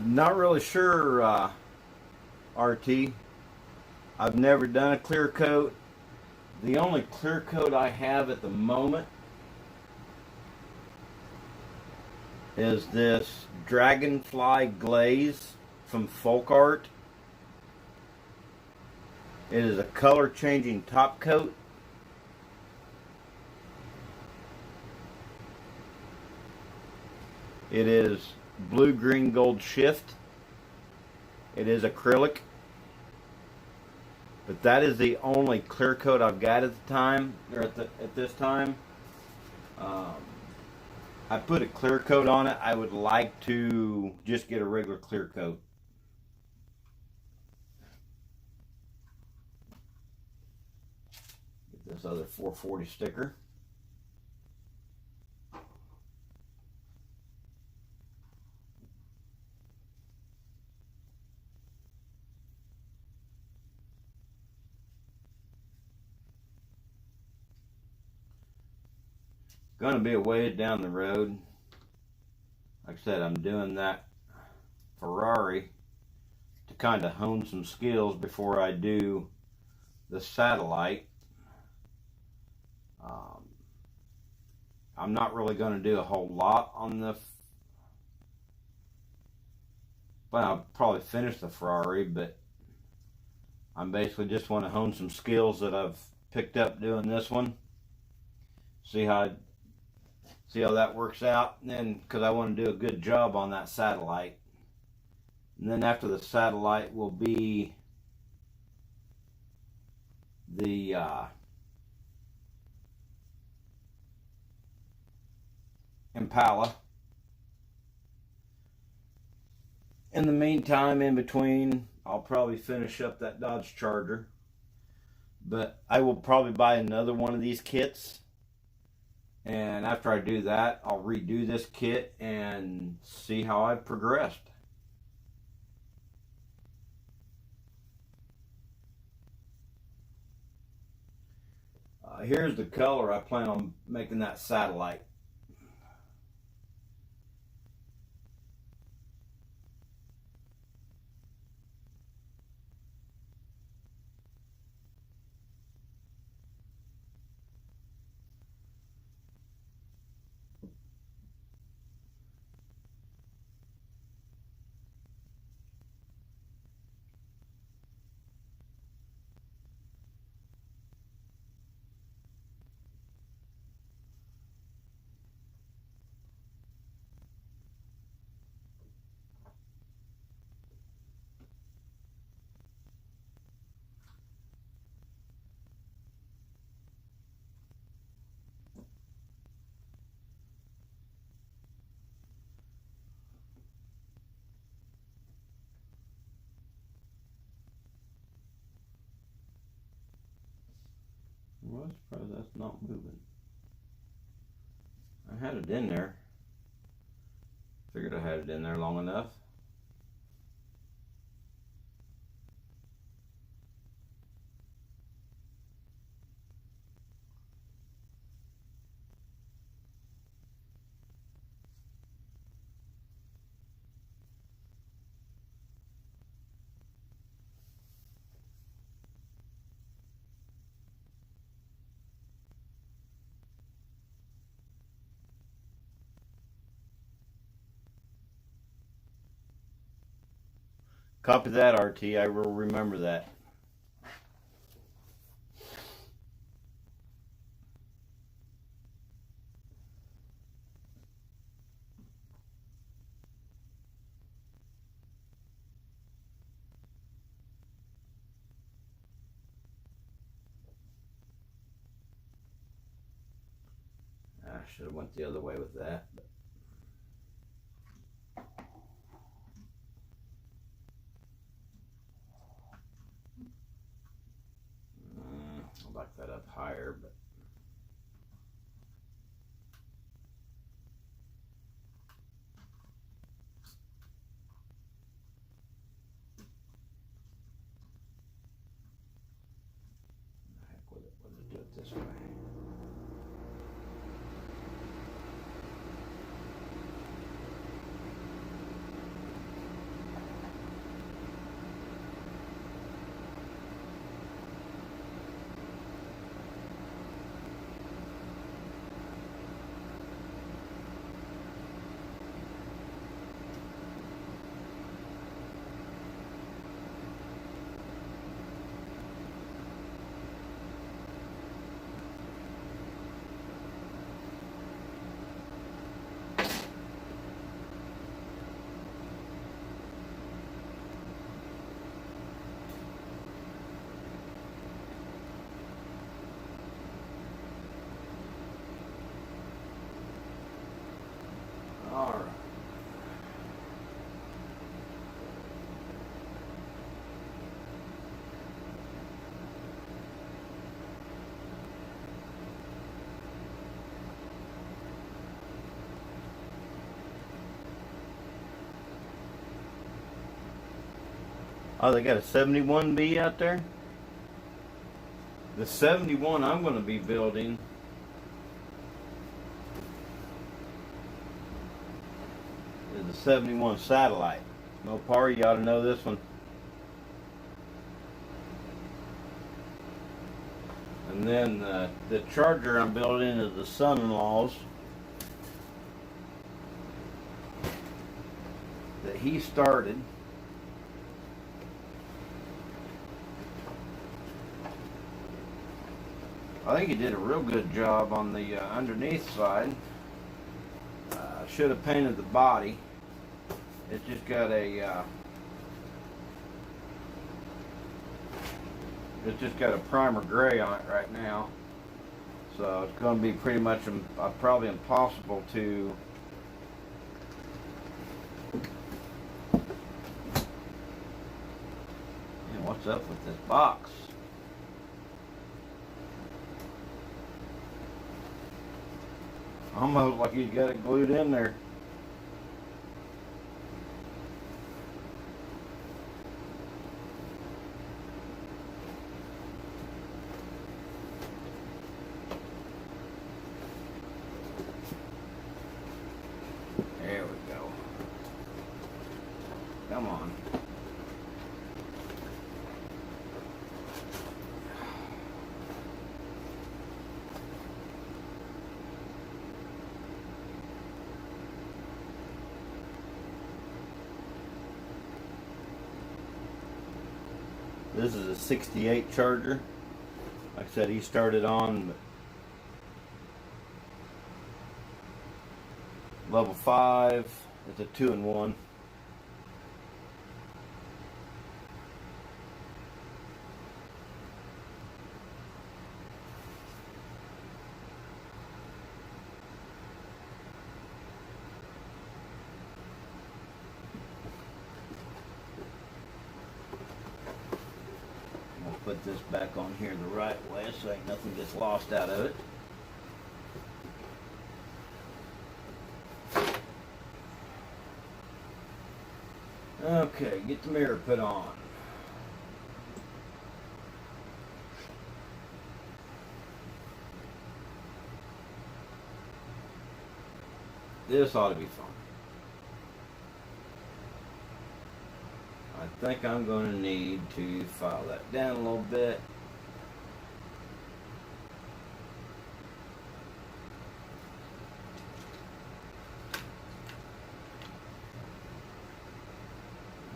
A: Not really sure, RT. I've never done a clear coat. The only clear coat I have at the moment is this Dragonfly Glaze from Folk Art. It is a color changing top coat. It is blue, green, gold shift. It is acrylic. But that is the only clear coat I've got at the time, or at this time. I put a clear coat on it. I would like to just get a regular clear coat. Get this other 440 sticker. Going to be a ways down the road. Like I said, I'm doing that Ferrari to kind of hone some skills before I do the satellite. I'm not really going to do a whole lot on the, well, I'll probably finish the Ferrari, but I'm basically just want to hone some skills that I've picked up doing this one. See how that works out, and then because I want to do a good job on that satellite. And then after the satellite will be the Impala. In the meantime, in between, I'll probably finish up that Dodge Charger, but I will probably buy another one of these kits. And after I do that, I'll redo this kit and see how I've progressed. Here's the color I plan on making that satellite. was surprised that's not moving. I had it in there. Figured I had it in there long enough. Copy that, RT. I will remember that. I should have went the other way with that. But I'd like that up higher, but heck with it. We'll do it this way. All right. Oh, they got a 71B out there? The 71 I'm going to be building is the 71 Satellite. Mopar, you ought to know this one. And then the Charger I'm building is the son-in-law's that he started. I think he did a real good job on the underneath side. Should have painted the body. It's just got a primer gray on it right now, so it's going to be pretty much probably impossible to what's up with this box? Almost like he's got it glued in there. There we go. Come on. This is a 68 Charger. Like I said, he started on level 5. It's a 2-in-1. put this back on here the right way so ain't nothing gets lost out of it. Okay, get the mirror put on. This ought to be fun. I think I'm going to need to file that down a little bit.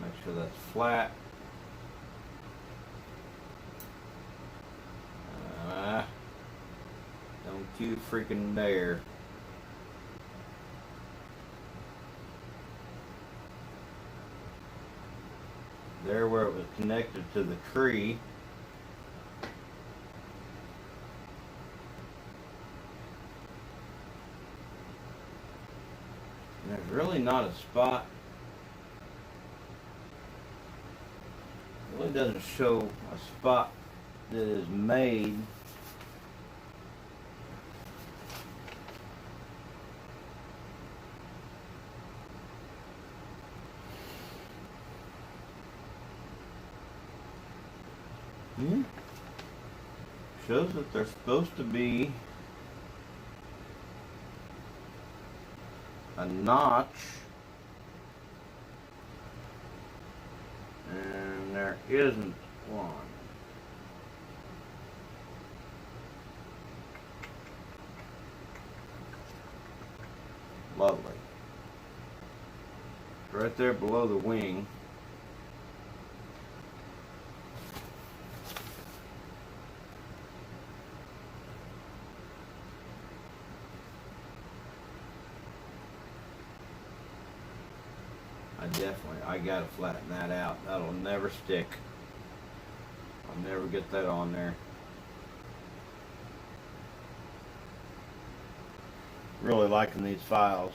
A: Make sure that's flat. Don't you freaking dare. There where it was connected to the tree. And there's really not a spot. It really doesn't show a spot that is made. Shows that they're supposed to be a notch, and there isn't one. Lovely. Right there below the wing. I gotta flatten that out. That'll never stick. I'll never get that on there. Really liking these files.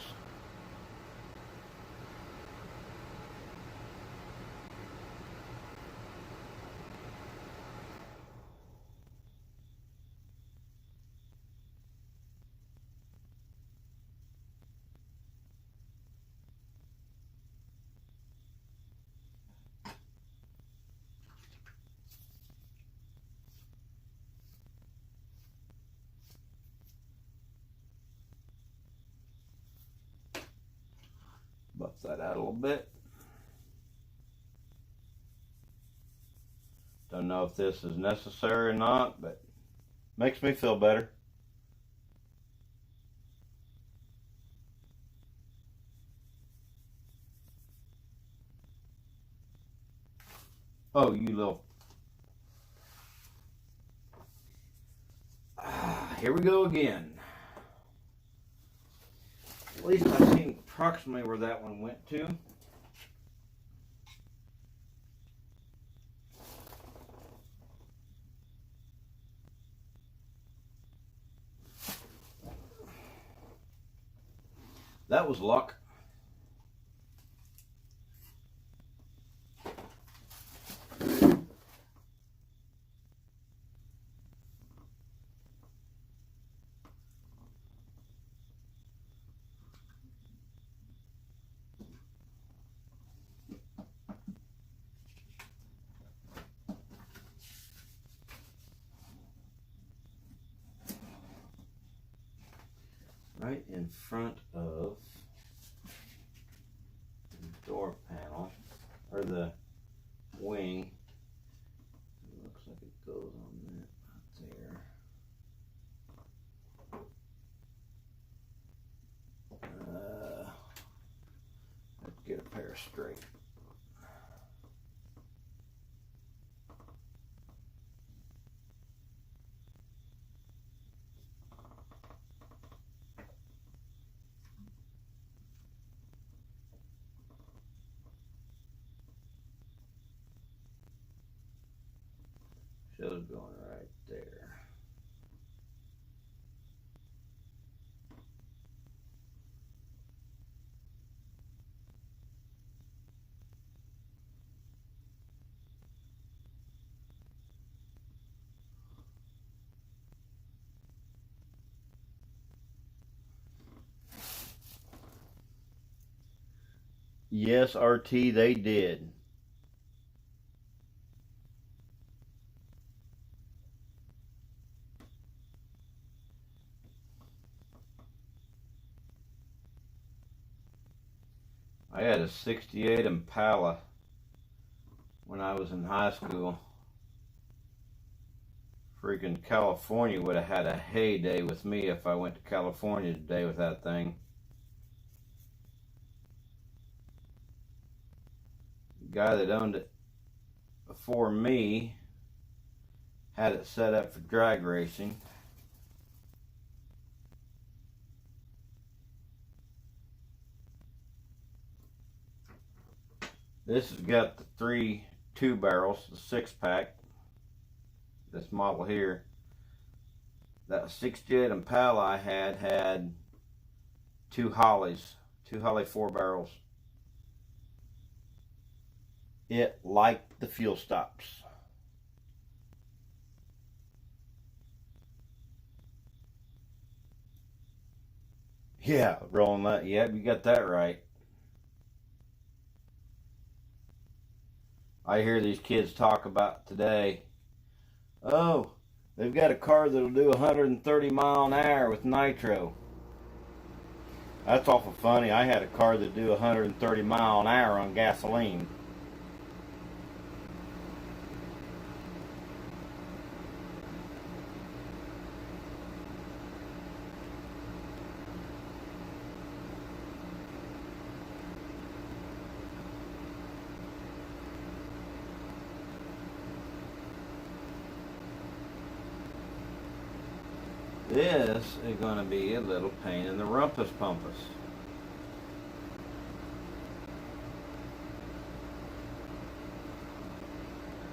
A: Buff that out a little bit. Don't know if this is necessary or not, but makes me feel better. Oh, you little... Here we go again. At least I've seen approximately where that one went to. That was luck. Right in front of the door panel, or the wing. It looks like it goes on that right there. Let's get a pair straight. Show's going right there. Yes, RT, they did. I had a 68 Impala when I was in high school. Freaking California would have had a heyday with me if I went to California today with that thing. The guy that owned it before me had it set up for drag racing. This has got the 2 barrels, the 6-pack. This model here. That 68 Impala I had 2 Holleys, 2 Holley 4 barrels. It liked the fuel stops. Yeah, rolling that. Yep, you got that right. I hear these kids talk about today. Oh, they've got a car that'll do 130 mile an hour with nitro. That's awful funny. I had a car that do 130 mile an hour on gasoline. This is going to be a little pain in the rumpus pumpus.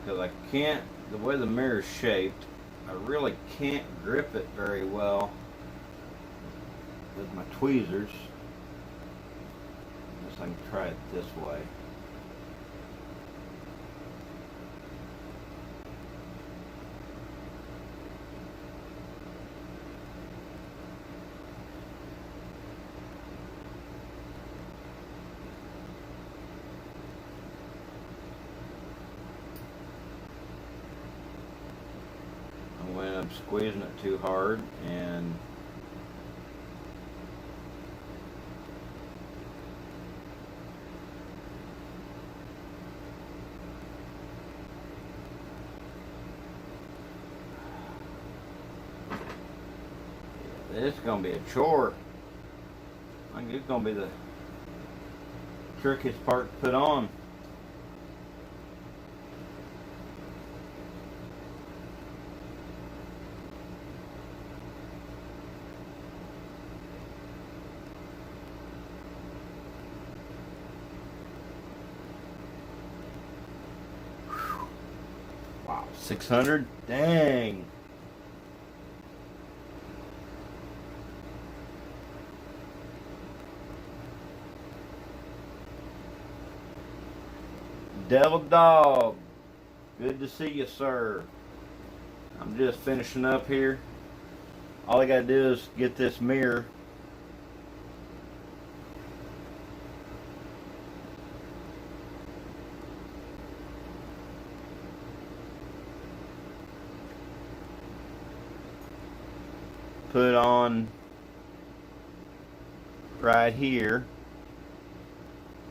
A: Because I can't, the way the mirror's shaped, I really can't grip it very well with my tweezers. Unless I can try it this way. I'm squeezing it too hard, and it's gonna be a chore. I think it's gonna be the trickiest part to put on. Wow, 600? Dang. Devil Dog, good to see you, sir. I'm just finishing up here. All I gotta do is get this mirror put on right here,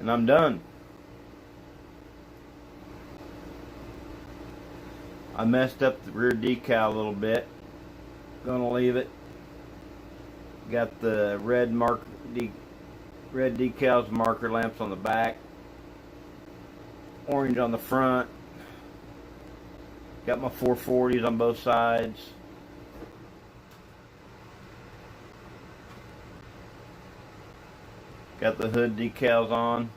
A: and I'm done. I messed up the rear decal a little bit. Gonna leave it. Got the red decals, marker lamps on the back, orange on the front. Got my 440s on both sides. Got the hood decals on.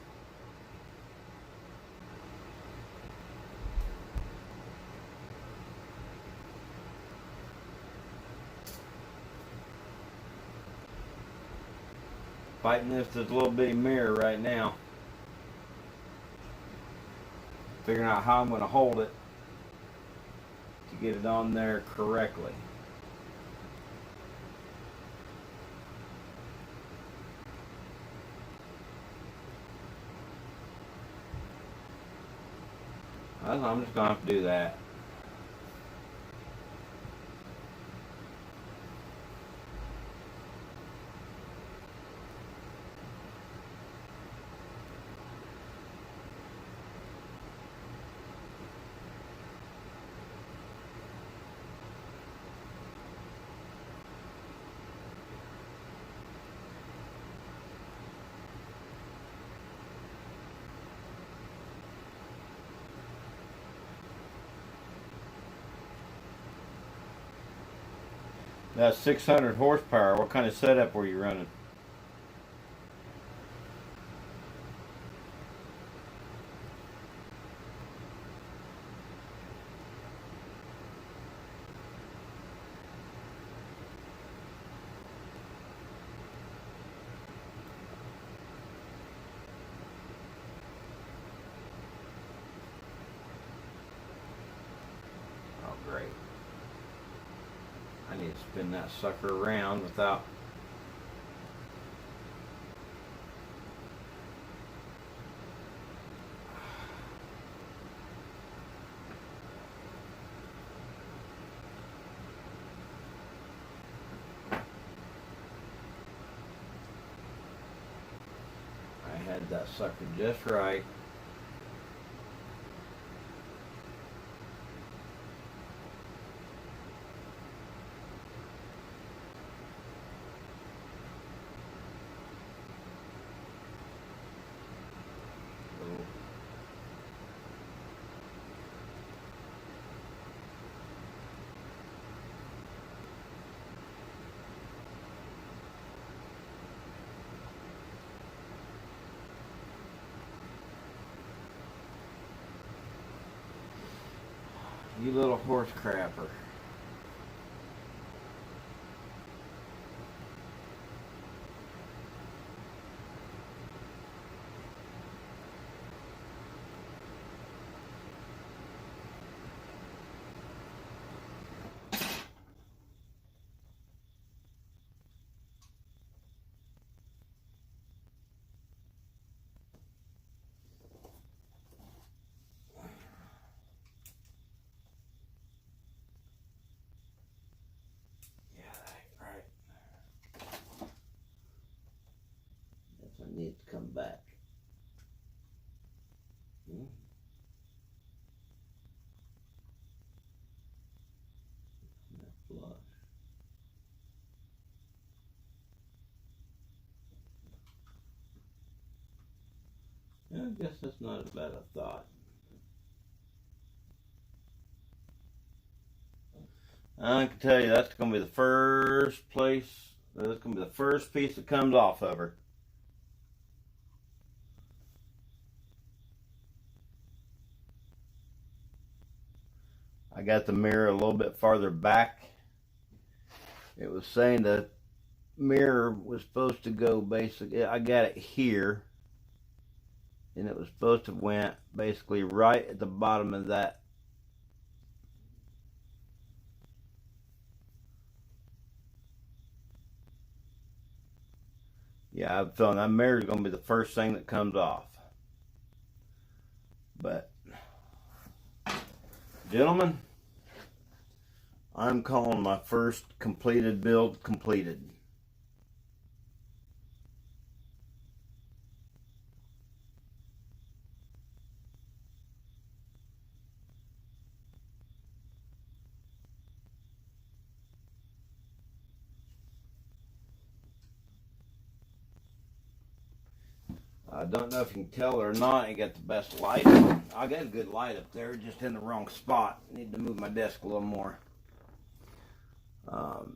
A: Fighting this little bitty mirror right now. Figuring out how I'm going to hold it to get it on there correctly. I'm just gonna have to do that. That's 600 horsepower. What kind of setup were you running? Oh, great. I need to spin that sucker around without... I had that sucker just right. You little horse crapper. Yeah, right. Guess I need to come back. Flush. Yeah, I guess that's not as bad a thought. I can tell you that's going to be the first place, that's going to be the first piece that comes off of her. I got the mirror a little bit farther back. It was saying the mirror was supposed to go basically, I got it here, and it was supposed to went basically right at the bottom of that. Yeah, I'm feeling that mirror is going to be the first thing that comes off. But, gentlemen, I'm calling my first completed build completed. I don't know if you can tell or not. I got the best light. I got a good light up there, just in the wrong spot. Need to move my desk a little more.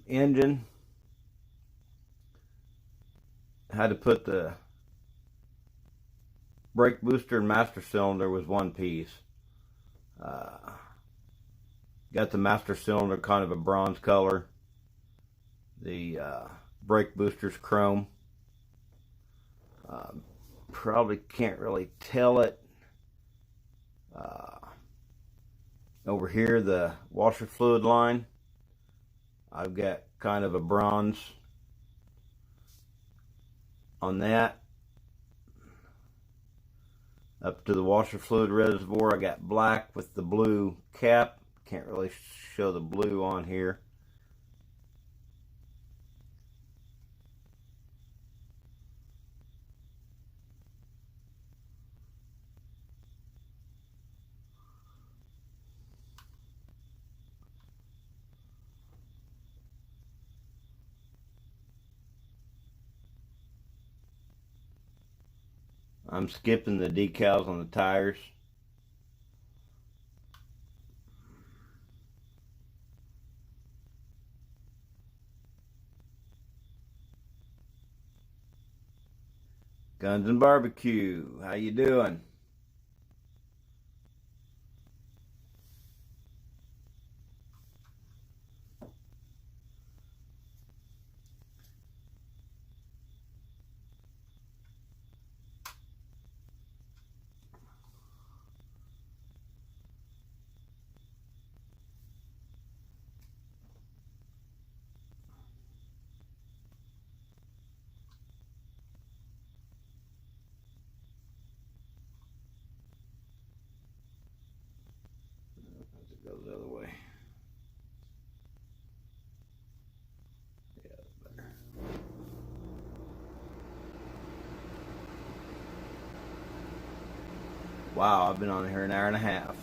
A: Engine. Had to put the brake booster and master cylinder was one piece. Got the master cylinder kind of a bronze color. The brake booster's chrome. Probably can't really tell it. Over here, the washer fluid line, I've got kind of a bronze on that. Up to the washer fluid reservoir, I got black with the blue cap. Can't really show the blue on here. I'm skipping the decals on the tires. Guns and Barbecue, how you doing? It goes the other way. Yeah, that's better. Wow, I've been on here an hour and a half.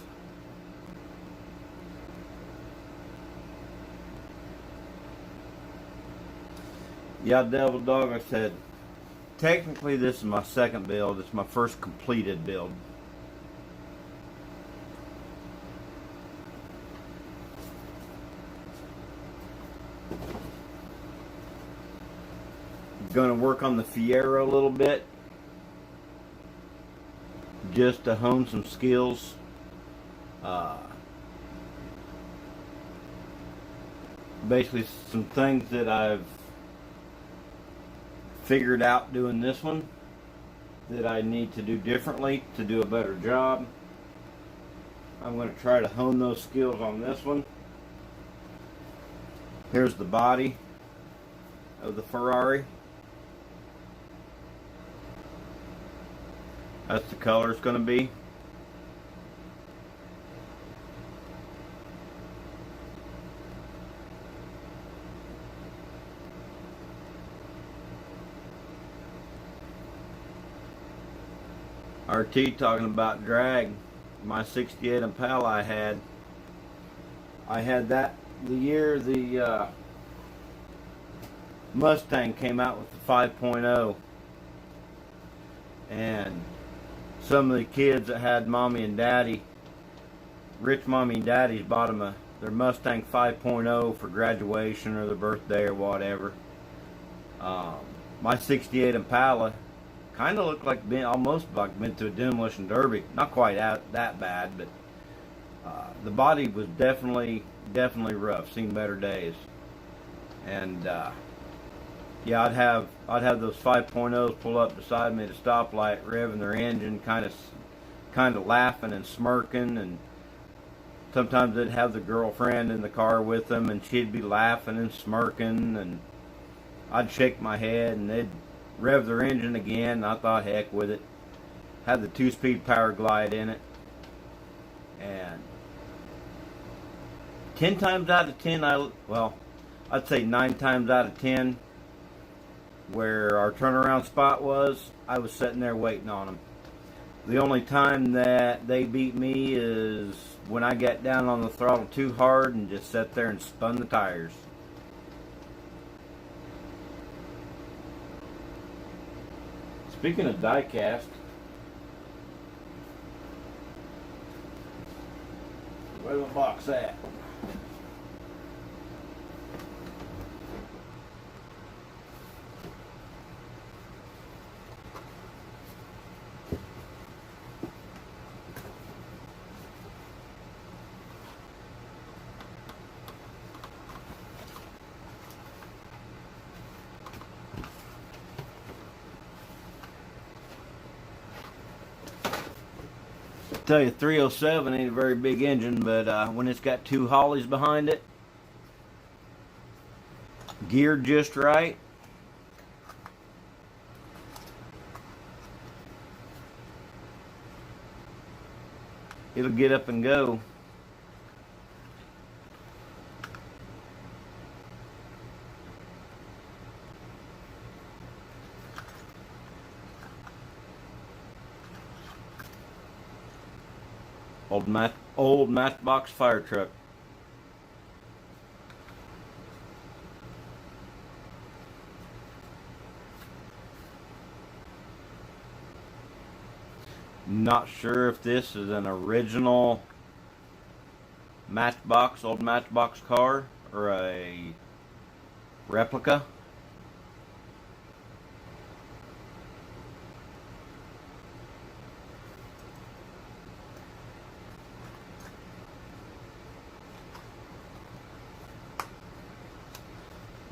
A: Yeah, Devil Dog, I said, technically this is my second build. It's my first completed build. Going to work on the Fiero a little bit, just to hone some skills. Basically some things that I've figured out doing this one that I need to do differently to do a better job. I'm going to try to hone those skills on this one. Here's the body of the Ferrari. That's the color it's going to be. RT talking about drag. My 68 Impala I had that the year the Mustang came out with the 5.0, and some of the kids that had mommy and daddy, rich mommy and daddies, bought them their Mustang 5.0 for graduation or their birthday or whatever. My 68 Impala kind of looked like almost like been to a demolition derby. Not quite that bad, but the body was definitely rough. Seen better days. And yeah, I'd have those 5.0s pull up beside me at a stoplight, revving their engine, kind of laughing and smirking, and sometimes they'd have the girlfriend in the car with them, and she'd be laughing and smirking, and I'd shake my head, and they'd rev their engine again. And I thought, heck with it. Had the 2-speed power glide in it, and 10 times out of 10, I'd say 9 times out of 10, where our turnaround spot was, I was sitting there waiting on them. The only time that they beat me is when I got down on the throttle too hard and just sat there and spun the tires. Speaking of die-cast, where's the box at? Tell you, 307 ain't a very big engine, but when it's got 2 Hollies behind it, geared just right, it'll get up and go. Old Matchbox fire truck. Not sure if this is an original old Matchbox car or a replica.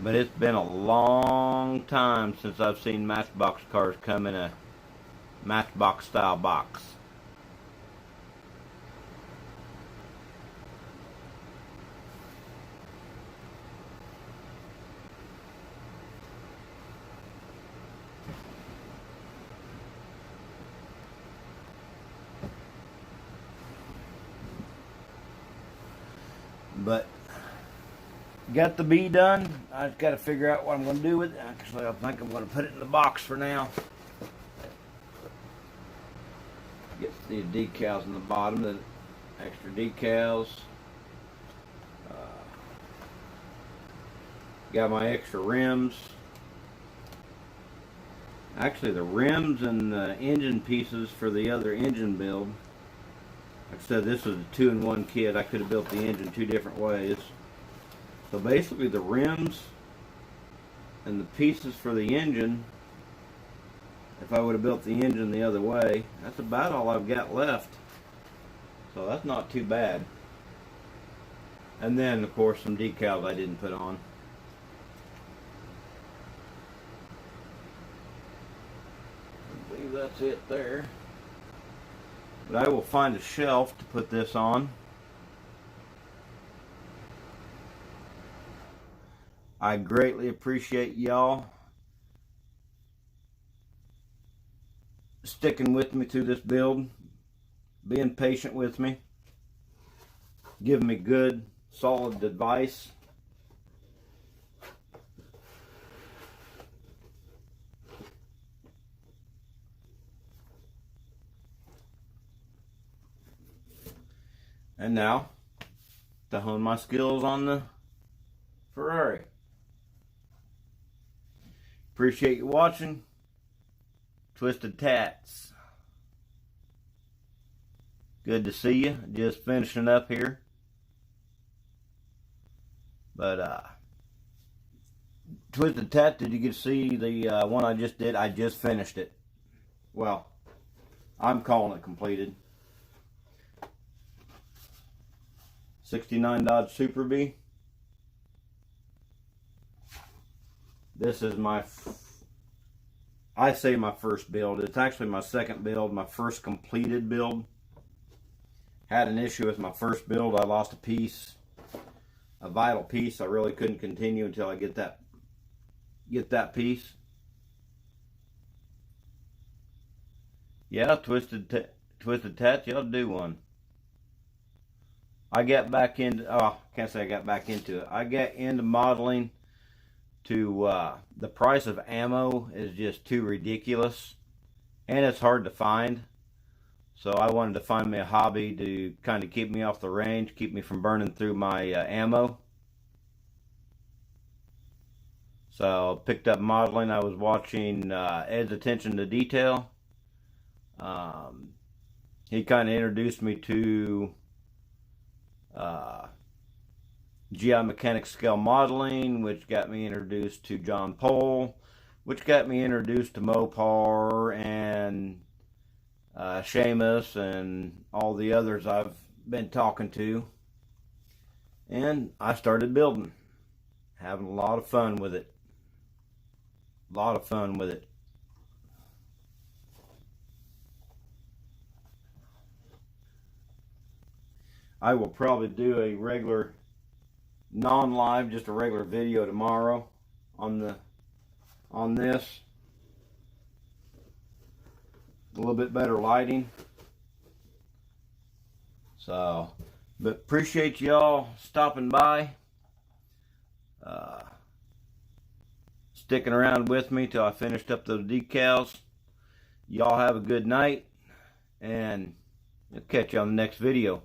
A: But it's been a long time since I've seen Matchbox cars come in a Matchbox style box. But got the bee done. I just got to figure out what I'm going to do with it. Actually, I think I'm going to put it in the box for now. Get the decals in the bottom, the extra decals. Got my extra rims. Actually, the rims and the engine pieces for the other engine build. Like I said, this was a 2-in-1 kit. I could have built the engine 2 different ways. So basically the rims and the pieces for the engine, if I would have built the engine the other way, that's about all I've got left. So that's not too bad. And then of course some decals I didn't put on. I believe that's it there. But I will find a shelf to put this on. I greatly appreciate y'all sticking with me through this build, being patient with me, giving me good, solid advice. And now, to hone my skills on the Ferrari. Appreciate you watching. Twisted Tats. Good to see you. Just finishing up here. But, Twisted Tat, did you get to see the one I just did? I just finished it. Well, I'm calling it completed. 69 Dodge Super Bee. This is I say my first build. It's actually my second build, my first completed build. Had an issue with my first build. I lost a piece, a vital piece. I really couldn't continue until I get that piece. Yeah, Twisted Tats, y'all do one. I got back into, can't say I got back into it. I got into modeling to, the price of ammo is just too ridiculous. And it's hard to find. So I wanted to find me a hobby to kind of keep me off the range, keep me from burning through my ammo. So picked up modeling. I was watching Ed's Attention to Detail. He kind of introduced me to GI Mechanics Scale Modeling, which got me introduced to John Pohl, which got me introduced to Mopar and Seamus and all the others I've been talking to. And I started building. Having a lot of fun with it. A lot of fun with it. I will probably do a regular non-live, just a regular video tomorrow on this. A little bit better lighting. So, but appreciate y'all stopping by, sticking around with me till I finished up those decals. Y'all have a good night, and I'll catch you on the next video.